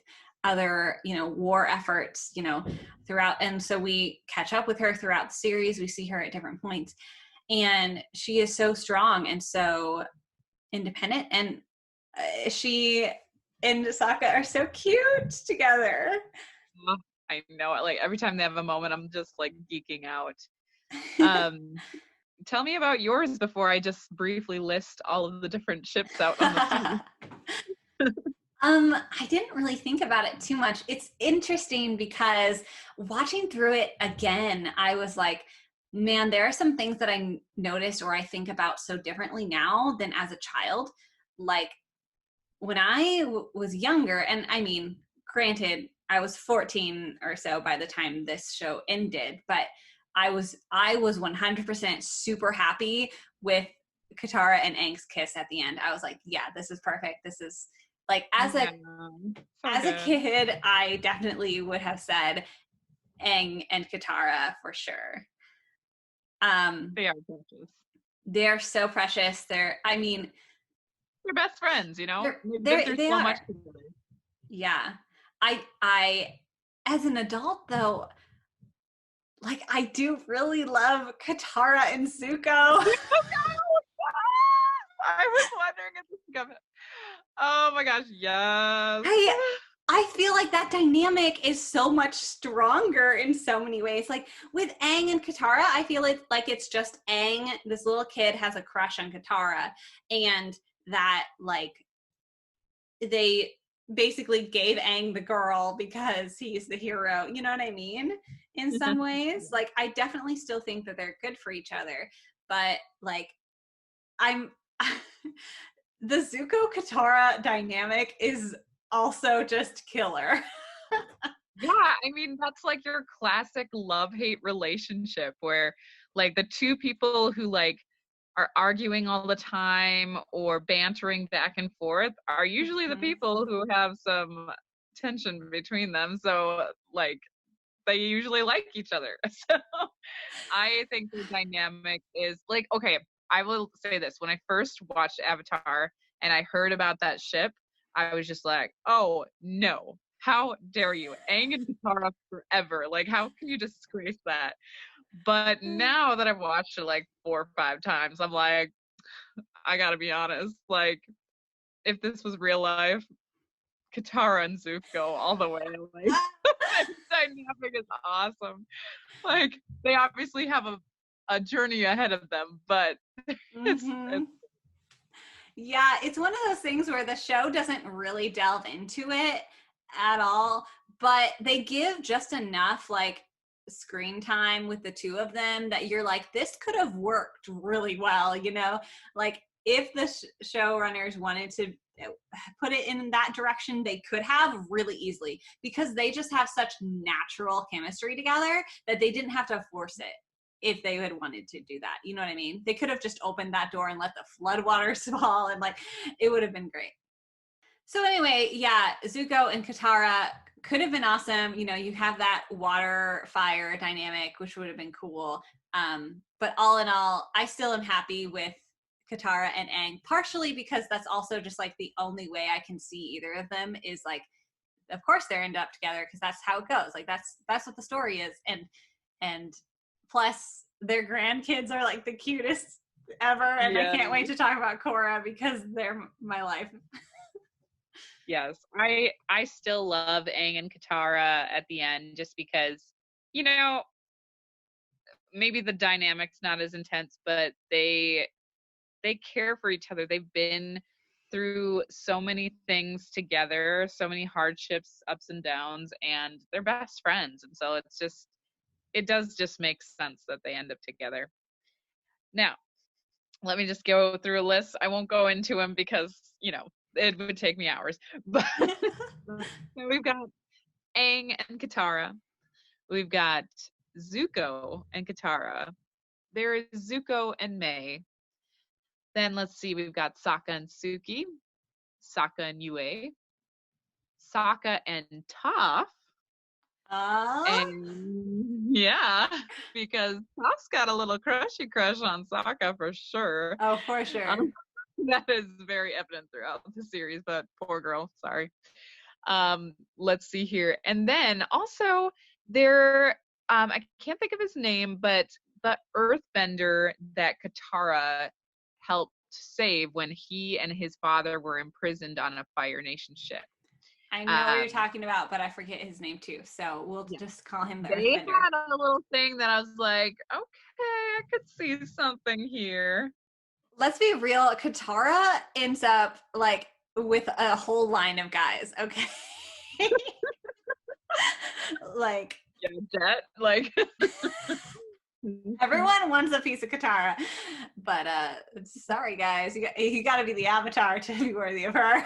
other, war efforts, throughout. And so we catch up with her throughout the series. We see her at different points. And she is so strong and so independent. And she and Sokka are so cute together. Oh, I know it. Like every time they have a moment, I'm just like geeking out. Um, Tell me about yours before I just briefly list all of the different ships out on the sea. I didn't really think about it too much. It's interesting because watching through it again, I was like, man, there are some things that I noticed or I think about so differently now than as a child. Like when I was younger, and I mean, granted, I was 14 or so by the time this show ended, but I was 100% super happy with Katara and Aang's kiss at the end. I was like, yeah, this is perfect. This is like Yeah, so as a good. kid, I definitely would have said Aang and Katara for sure. They are precious. They're so precious. They're best friends, you know? They've been through They so much are. together. Yeah. I as an adult though, like I do really love Katara and Zuko. I was wondering if this would come. Oh my gosh, yes. I I feel like that dynamic is so much stronger in so many ways. Like with Aang and Katara, I feel like it's just Aang, this little kid has a crush on Katara, and that like they basically gave Aang the girl because he's the hero. You know what I mean? In some ways, like I definitely still think that they're good for each other, but like I'm the Zuko Katara dynamic is also just killer. Yeah, I mean, that's like your classic love-hate relationship where like the two people who like are arguing all the time or bantering back and forth are usually the Mhm. people who have some tension between them. So like they usually like each other. So I think the dynamic is like, okay, I will say this. When I first watched Avatar and I heard about that ship, I was just like, oh no, how dare you? Aang and Katara forever. Like, how can you disgrace that? But now that I've watched it like 4 or 5 times, I'm like, I gotta be honest. Like, if this was real life, Katara and Zuko all the way. Like, that dynamic is awesome. Like, they obviously have a journey ahead of them, but it's Mhm. Yeah, it's one of those things where the show doesn't really delve into it at all, but they give just enough like screen time with the two of them that you're like, this could have worked really well, Like if the showrunners wanted to put it in that direction, they could have really easily because they just have such natural chemistry together that they didn't have to force it if they had wanted to do that. You know what I mean? They could have just opened that door and let the floodwaters fall and like it would have been great. So anyway, yeah, Zuko and Katara could have been awesome. You have that water fire dynamic, which would have been cool. But all in all, I still am happy with Katara and Aang, partially because that's also just like the only way I can see either of them is like, of course they end up together because that's how it goes. Like that's what the story is, and plus their grandkids are like the cutest ever, and I yeah. can't wait to talk about Korra because they're my life. Yes, I still love Aang and Katara at the end just because, you know, maybe the dynamic's not as intense, but they care for each other. They've been through so many things together, so many hardships, ups and downs, and they're best friends. And so it does just make sense that they end up together. Now, let me just go through a list. I won't go into them because, it would take me hours. But so we've got Aang and Katara. We've got Zuko and Katara. There is Zuko and May. Then let's see, we've got Sokka and Suki, Sokka and Yue, Sokka and Toph. Oh, And yeah, because Toph's got a little crushy crush on Sokka for sure. oh, for sure. That is very evident throughout the series, but poor girl, sorry. Let's see here. And then also there, I can't think of his name, but the earthbender that Katara helped save when he and his father were imprisoned on a Fire Nation ship. I know what you're talking about, but I forget his name too. So we'll just call him the They Earthbender. had a little thing that I was like, okay, I could see something here. Let's be real. Katara ends up like with a whole line of guys. Okay. Like, Yeah, Jet, like everyone wants a piece of Katara, but sorry guys, you got to be the Avatar to be worthy of her.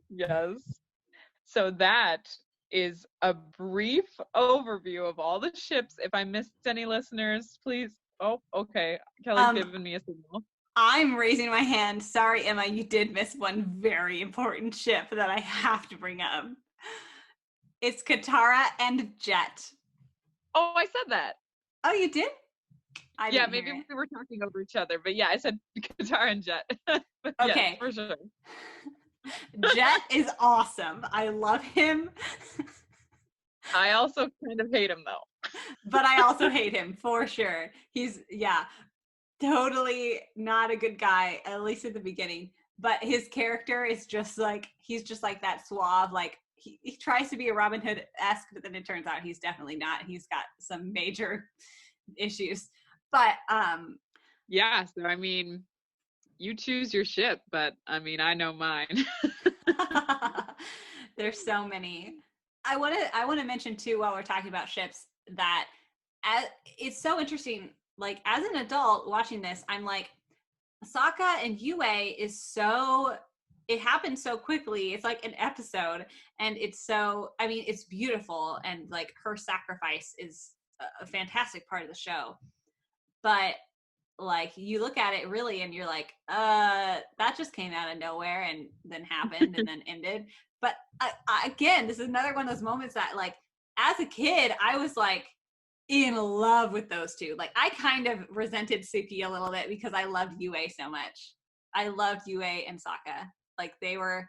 Yes. So that is a brief overview of all the ships. If I missed any listeners, please. Oh, okay. Kelly's giving me a signal. I'm raising my hand. Sorry, Emma, you did miss one very important ship that I have to bring up. It's Katara and Jet. Oh, I said that. Oh, you did? Yeah, maybe we were talking over each other, but yeah, I said Katara and Jet. Okay. Yes, for sure. Jet is awesome. I love him. I also kind of hate him though. But I also hate him for sure. He's, totally not a good guy, at least at the beginning. But his character is just like, he's just like that suave, like he tries to be a Robin Hood-esque, but then it turns out he's definitely not. He's got some major issues. But yeah, so I mean, you choose your ship, but I mean, I know mine. There's so many. I want to mention too, while we're talking about ships, that it's so interesting. Like, as an adult watching this, I'm like, Sokka and Yue is so, it happened so quickly. It's like an episode, and it's so, I mean, it's beautiful, and like her sacrifice is a fantastic part of the show. But like, you look at it really and you're like, that just came out of nowhere and then happened and then ended. But again, this is another one of those moments that, like, as a kid, I was like in love with those two. Like, I kind of resented Suki a little bit because I loved Yue so much. I loved Yue and Sokka. Like, they were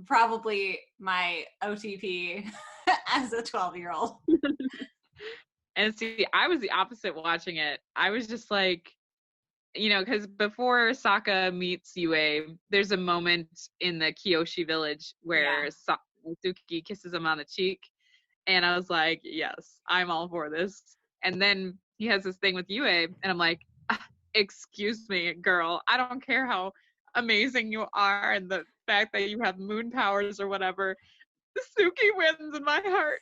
probably my OTP as a 12-year-old. And see, I was the opposite watching it. I was just like, you know, because before Sokka meets Yue, there's a moment in the Kyoshi village where Suki kisses him on the cheek. And I was like, yes, I'm all for this. And then he has this thing with Yue, and I'm like, excuse me, girl, I don't care how amazing you are and the fact that you have moon powers or whatever. Suki wins in my heart.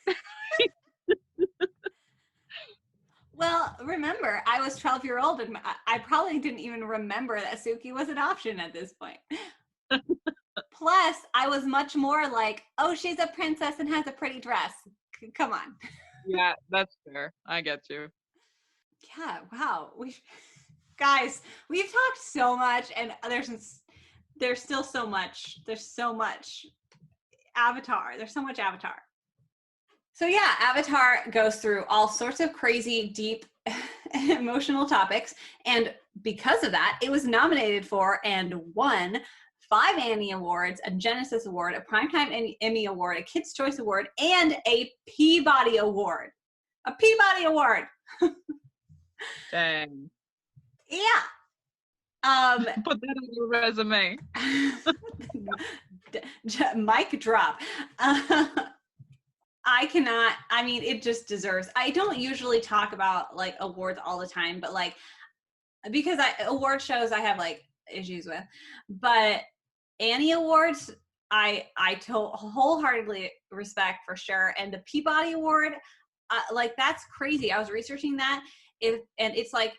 Well, remember, I was 12-year-old and I probably didn't even remember that Suki was an option at this point. Plus, I was much more like, oh, she's a princess and has a pretty dress. Come on. Yeah, that's fair. I get you. Yeah, wow. Guys, we've talked so much, and there's still so much. There's so much Avatar. There's so much Avatar. So yeah, Avatar goes through all sorts of crazy, deep, emotional topics. And because of that, it was nominated for and won 5 Annie Awards, a Genesis Award, a Primetime Emmy Award, a Kids' Choice Award, and a Peabody Award. A Peabody Award. Dang. Yeah. Put that on your resume. Mic drop. I cannot, I mean, it just deserves, I don't usually talk about like awards all the time, but like, because award shows I have like issues with, but Annie Awards, I wholeheartedly respect for sure. And the Peabody Award, like, that's crazy. I was researching that, and it's like,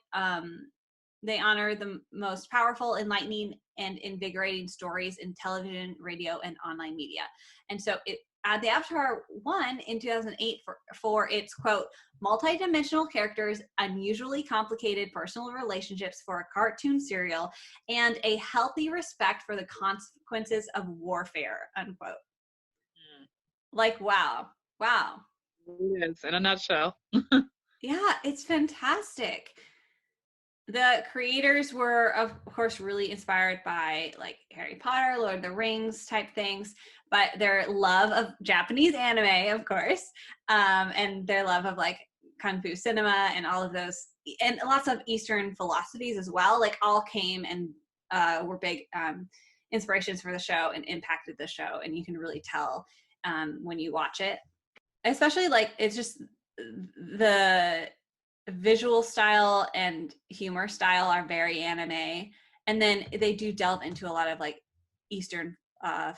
they honor the most powerful, enlightening, and invigorating stories in television, radio, and online media. And so the Avatar won in 2008 for its, quote, multi-dimensional characters, unusually complicated personal relationships for a cartoon serial, and a healthy respect for the consequences of warfare, unquote. Like, wow. It is, in a nutshell. Yeah, it's fantastic. The creators were, of course, really inspired by like Harry Potter, Lord of the Rings type things, but their love of Japanese anime, of course, and their love of like kung fu cinema and all of those, and lots of Eastern philosophies as well, like all came and were big inspirations for the show and impacted the show. And you can really tell when you watch it, especially like it's just the visual style and humor style are very anime, and then they do delve into a lot of like Eastern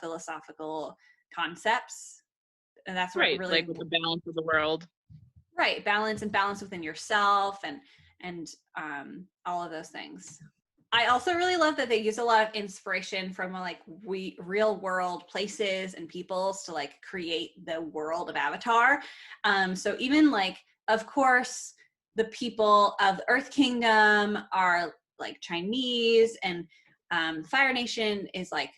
philosophical concepts, and that's what Right, really, like with the balance of the world. right, balance within yourself, and all of those things. I also really love that they use a lot of inspiration from like real world places and peoples to like create the world of Avatar. So even like, of course, the people of the Earth Kingdom are like Chinese, and Fire Nation is like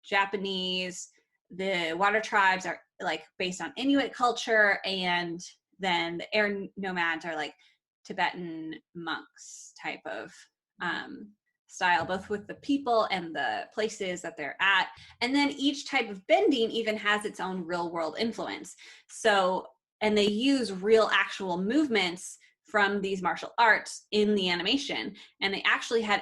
Japanese. The Water Tribes are like based on Inuit culture, and then the Air Nomads are like Tibetan monks type of style, both with the people and the places that they're at. And then each type of bending even has its own real world influence. So, and they use real actual movements from these martial arts in the animation. And they actually had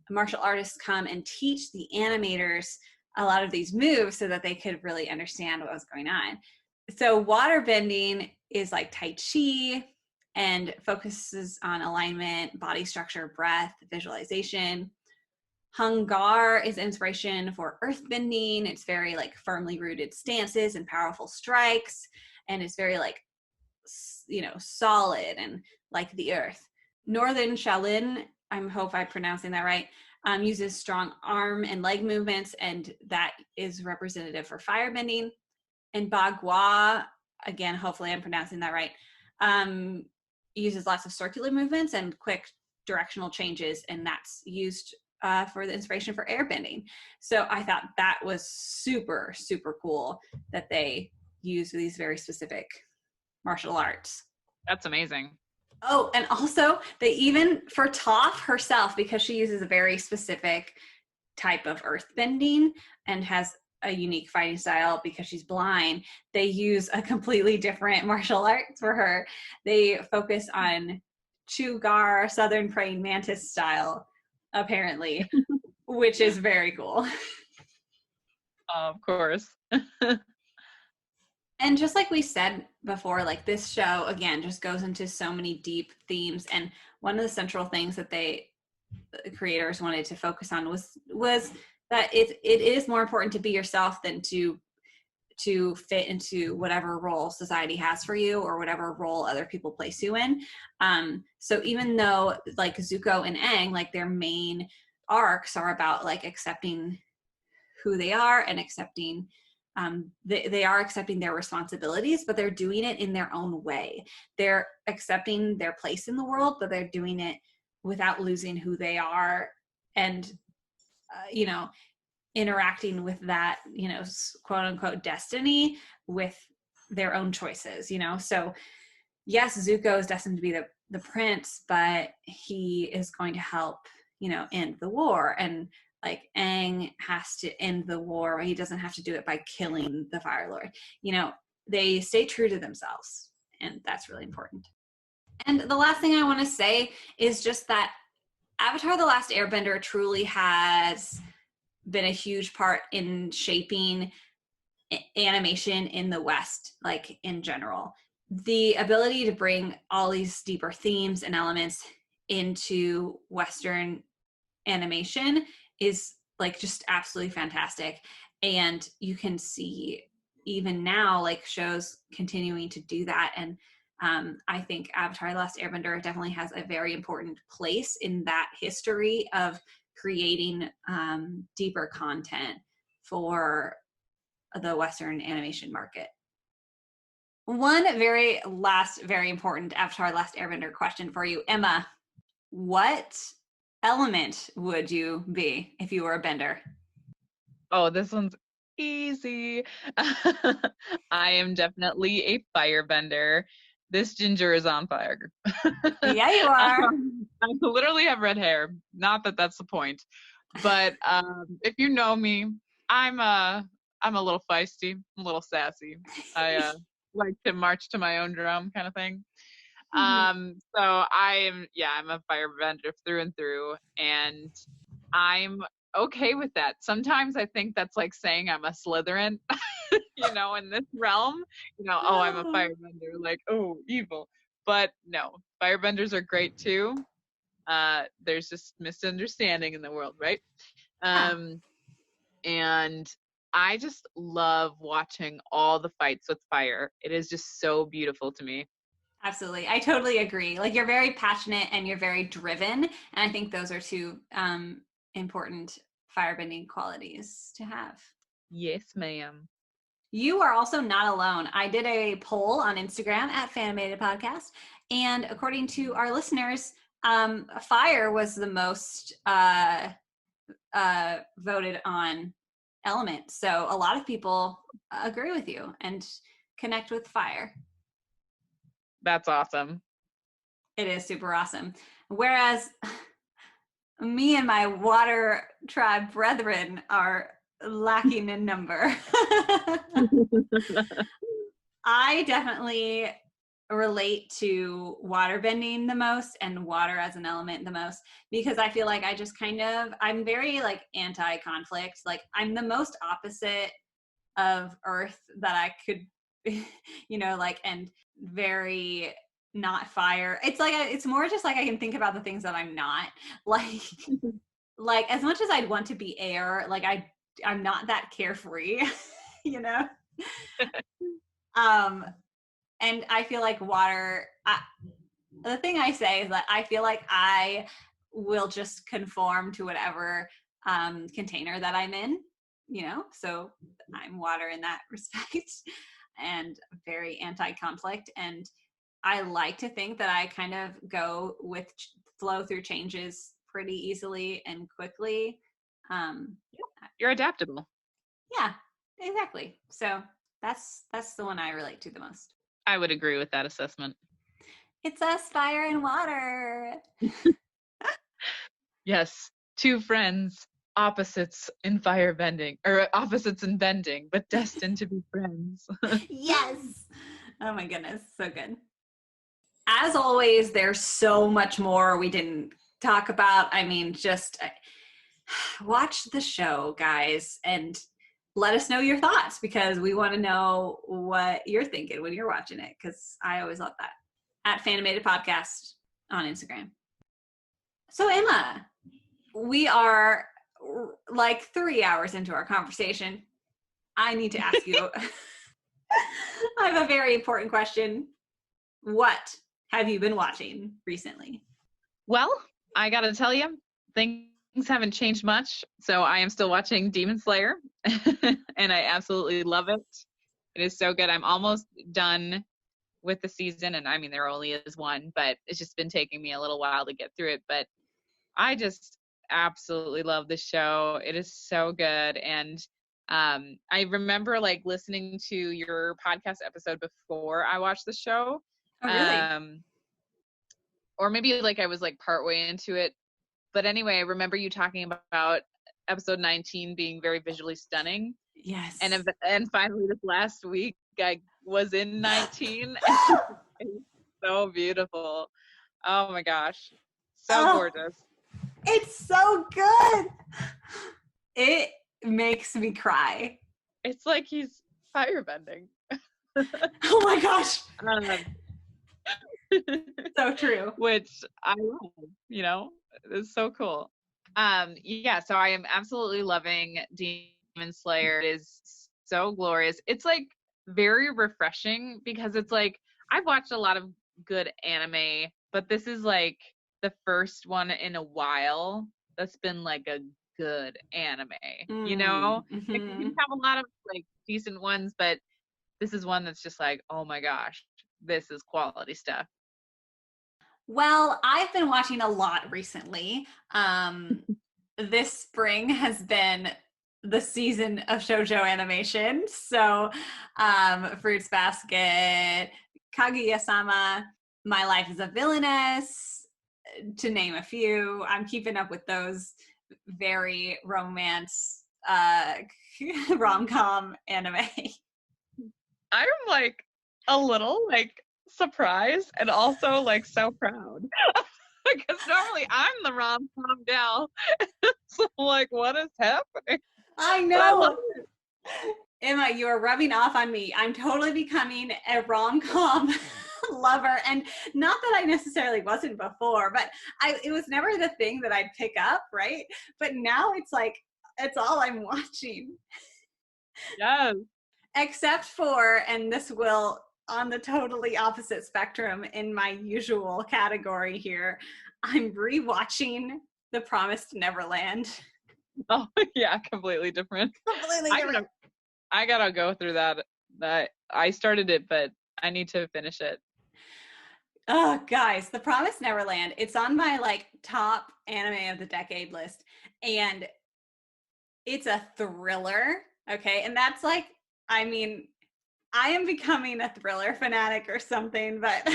martial artists come and teach the animators a lot of these moves so that they could really understand what was going on. So water bending is like Tai Chi, and focuses on alignment, body structure, breath, visualization. Hung Gar is inspiration for earth bending. It's very like firmly rooted stances and powerful strikes, and it's very like, you know, solid and like the earth. Northern Shaolin, I hope I'm pronouncing that right, uses strong arm and leg movements, and that is representative for fire bending. And Bagua, again, hopefully I'm pronouncing that right, uses lots of circular movements and quick directional changes, and that's used for the inspiration for airbending. So I thought that was super, super cool that they use these very specific martial arts. That's amazing. Oh, and also they even, for Toph herself, because she uses a very specific type of earth bending and has a unique fighting style because she's blind, they use a completely different martial arts for her. They focus on Chugar, Southern Praying Mantis style, apparently, which is very cool. Of course. And just like we said before, like this show, again, just goes into so many deep themes. And one of the central things that the creators wanted to focus on was that it is more important to be yourself than to fit into whatever role society has for you or whatever role other people place you in. So even though like Zuko and Aang, like their main arcs are about like accepting who they are and accepting they are accepting their responsibilities, but they're doing it in their own way. They're accepting their place in the world, but they're doing it without losing who they are, and you know, interacting with that, you know, quote unquote destiny with their own choices, you know. So yes, Zuko is destined to be the prince, but he is going to help, you know, end the war. And like Aang has to end the war. He doesn't have to do it by killing the Fire Lord. You know, they stay true to themselves, and that's really important. And the last thing I want to say is just that Avatar: The Last Airbender truly has been a huge part in shaping animation in the West, like in general. The ability to bring all these deeper themes and elements into Western animation is like just absolutely fantastic. And you can see even now like shows continuing to do that. And I think Avatar: The Last Airbender definitely has a very important place in that history of creating deeper content for the Western animation market. One very last, very important Avatar Last Airbender question for you, Emma. What element would you be if you were a bender? Oh, this one's easy. I am definitely a firebender. This ginger is on fire. Yeah, you are. I literally have red hair. Not that that's the point, but if you know me, I'm a little feisty, a little sassy. I like to march to my own drum, kind of thing. So I'm a firebender through and through, and I'm okay with that. Sometimes I think that's like saying I'm a Slytherin, in this realm, oh, I'm a firebender, like, oh, evil. But no, firebenders are great too. There's just misunderstanding in the world, right? And I just love watching all the fights with fire. It is just so beautiful to me. Absolutely. I totally agree. Like, you're very passionate and you're very driven. And I think those are two important firebending qualities to have. Yes, ma'am. You are also not alone. I did a poll on Instagram at Fanimated Podcast. And according to our listeners, fire was the most voted on element. So a lot of people agree with you and connect with fire. That's awesome. It is super awesome. Whereas me and my water tribe brethren are lacking in number. I definitely relate to water bending the most and water as an element the most, because I feel like I just I'm very like anti-conflict. Like, I'm the most opposite of earth that I could, and very not fire. It's like, it's more just like I can think about the things that I'm not. Like as much as I'd want to be air, like I'm not that carefree, you know? And I feel like water, the thing I say is that I feel like I will just conform to whatever container that I'm in, so I'm water in that respect, and very anti-conflict. And I like to think that I kind of go with flow through changes pretty easily and quickly. You're adaptable. Yeah, exactly. So that's the one I relate to the most. I would agree with that assessment. It's us, fire and water. Yes, two friends, opposites in fire bending, or opposites in bending, but destined to be friends. Yes. Oh my goodness, so good. As always, there's so much more we didn't talk about. I mean, just watch the show, guys, and let us know your thoughts, because we want to know what you're thinking when you're watching it, because I always love that. At Fanimated Podcast on Instagram. So, Emma, we are like 3 hours into our conversation. I need to ask you, I have a very important question. What have you been watching recently? Well, I gotta tell you, things haven't changed much. So I am still watching Demon Slayer, and I absolutely love it. It is so good. I'm almost done with the season, and I mean, there only is one, but it's just been taking me a little while to get through it. But I just absolutely love the show. It is so good. And I remember like listening to your podcast episode before I watched the show. Oh, really? Or maybe like I was like partway into it. But anyway, I remember you talking about episode 19 being very visually stunning. Yes. And finally this last week I was in 19. It's so beautiful. Oh my gosh. So gorgeous. It's so good. It makes me cry. It's like he's firebending. Oh my gosh. So true. Which I love, it's so cool. So I am absolutely loving Demon Slayer. It is so glorious. It's like very refreshing, because it's like I've watched a lot of good anime, but this is like the first one in a while that's been like a good anime, you know? Like, you can Mm-hmm. have a lot of like decent ones, but this is one that's just like, oh my gosh, this is quality stuff. Well, I've been watching a lot recently. This spring has been the season of shoujo animation. So, Fruits Basket, Kaguya-sama, My Life as a Villainess, to name a few. I'm keeping up with those very romance rom-com anime. I'm like a little like surprised and also like so proud. Because normally I'm the rom-com gal. So I'm like, what is happening? I But I love know. Emma, you are rubbing off on me. I'm totally becoming a rom-com lover. And not that I necessarily wasn't before, but it was never the thing that I'd pick up, right? But now it's like, it's all I'm watching. yes. Except for, and this will on the totally opposite spectrum in my usual category here, I'm rewatching The Promised Neverland. Oh yeah, completely different. Completely I different. gotta I gotta go through that. That I started it, but I need to finish it. Oh, guys, The Promised Neverland. It's on my like top anime of the decade list, and it's a thriller. Okay, and that's like, I mean, I am becoming a thriller fanatic or something, but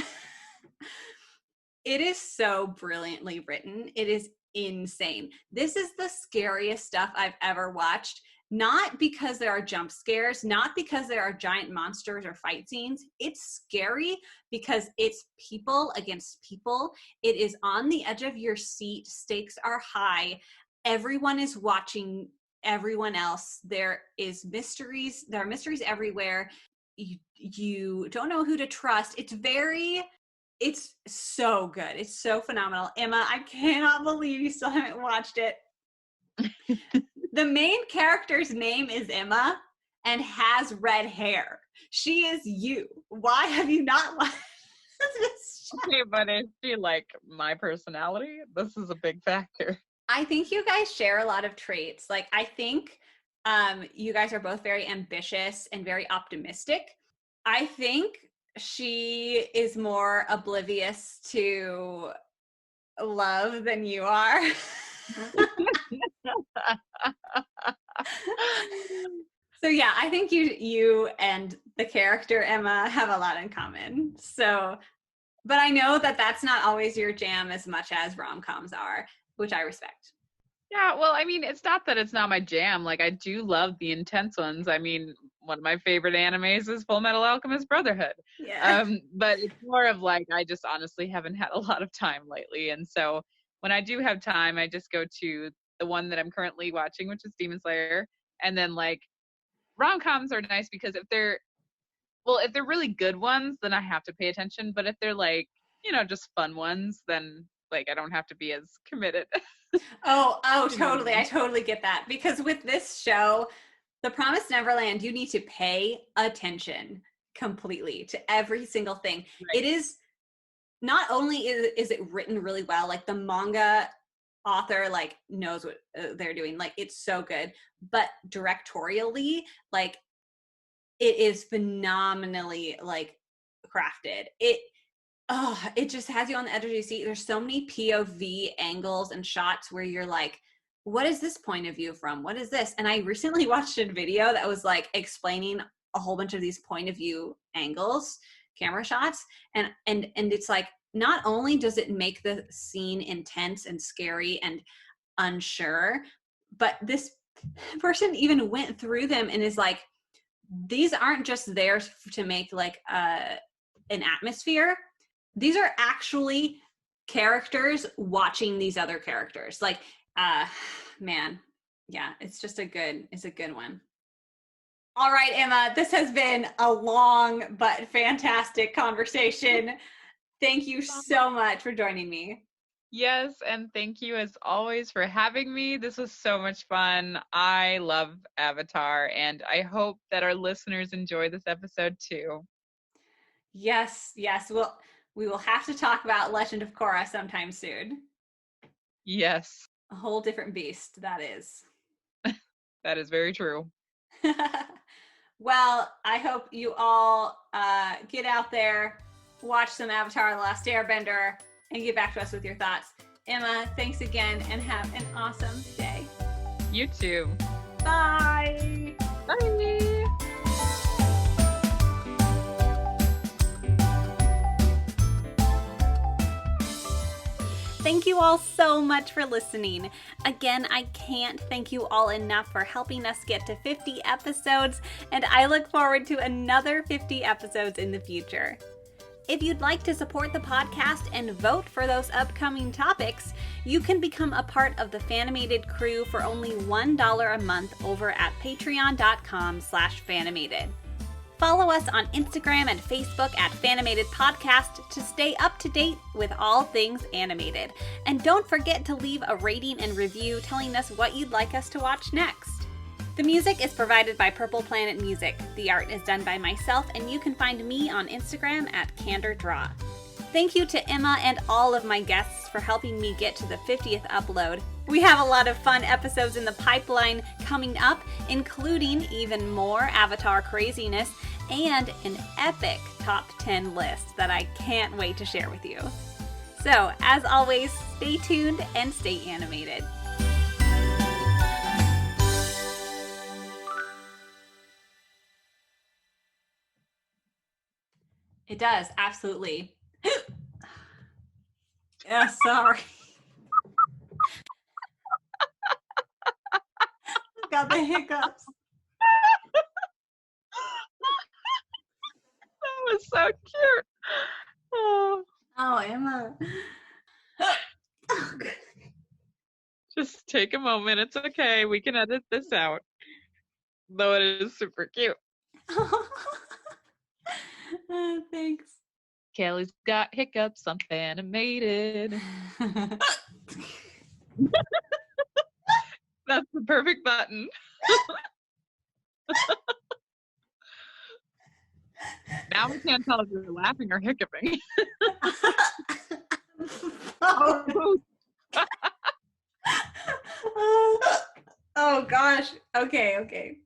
it is so brilliantly written. It is insane. This is the scariest stuff I've ever watched. Not because there are jump scares, not because there are giant monsters or fight scenes. It's scary because it's people against people. It is on the edge of your seat. Stakes are high. Everyone is watching everyone else. There is mysteries. There are mysteries everywhere. You don't know who to trust. It's so good. It's so phenomenal. Emma, I cannot believe you still haven't watched it. The main character's name is Emma and has red hair. She is you. Why have you not watched this show? Okay, but is she like my personality? This is a big factor. I think you guys share a lot of traits. Like, I think you guys are both very ambitious and very optimistic. I think she is more oblivious to love than you are. So yeah, I think you and the character Emma have a lot in common. So, but I know that that's not always your jam as much as rom-coms are, which I respect. Yeah, well, I mean, it's not that it's not my jam. Like, I do love the intense ones. I mean, one of my favorite animes is Full Metal Alchemist Brotherhood. Yeah. But it's more of like, I just honestly haven't had a lot of time lately. And so when I do have time, I just go to the one that I'm currently watching, which is Demon Slayer. And then like rom-coms are nice because if they're really good ones, then I have to pay attention. But if they're like, just fun ones, then like I don't have to be as committed. Oh, You know what I totally. I mean? totally get that. Because with this show, The Promised Neverland, you need to pay attention completely to every single thing. Right. It is not only is it written really well, like the manga author like knows what they're doing. Like it's so good, but directorially, like it is phenomenally like crafted. It just has you on the edge of your seat. There's so many POV angles and shots where you're like, what is this point of view from? What is this? And I recently watched a video that was like explaining a whole bunch of these point of view angles, camera shots, and it's like not only does it make the scene intense and scary and unsure, but this person even went through them and is like, these aren't just there to make like an atmosphere. These are actually characters watching these other characters. Like, man, yeah, it's a good one. All right, Emma, this has been a long but fantastic conversation. Thank you so much for joining me. Yes, and thank you as always for having me. This was so much fun. I love Avatar, and I hope that our listeners enjoy this episode too. Yes, yes, we will have to talk about Legend of Korra sometime soon. Yes. A whole different beast, that is. That is very true. Well, I hope you all get out there, watch some Avatar: The Last Airbender, and get back to us with your thoughts. Emma, thanks again, and have an awesome day. You too. Bye. Bye. Thank you all so much for listening. Again, I can't thank you all enough for helping us get to 50 episodes, and I look forward to another 50 episodes in the future. If you'd like to support the podcast and vote for those upcoming topics, you can become a part of the Fanimated crew for only $1 a month over at patreon.com/Fanimated. Follow us on Instagram and Facebook at Fanimated Podcast to stay up to date with all things animated. And don't forget to leave a rating and review telling us what you'd like us to watch next. The music is provided by Purple Planet Music. The art is done by myself, and you can find me on Instagram at CandorDraw. Thank you to Emma and all of my guests for helping me get to the 50th upload. We have a lot of fun episodes in the pipeline coming up, including even more Avatar craziness and an epic top 10 list that I can't wait to share with you. So, as always, stay tuned and stay animated. It does, absolutely. Yeah, sorry. Got the hiccups. That was so cute. Oh, Emma. just take a moment. It's okay. We can edit this out. Though it is super cute. Thanks. Kelly's got hiccups. I'm Fanimated. That's the perfect button. Now we can't tell if you're laughing or hiccuping. Oh gosh. Okay.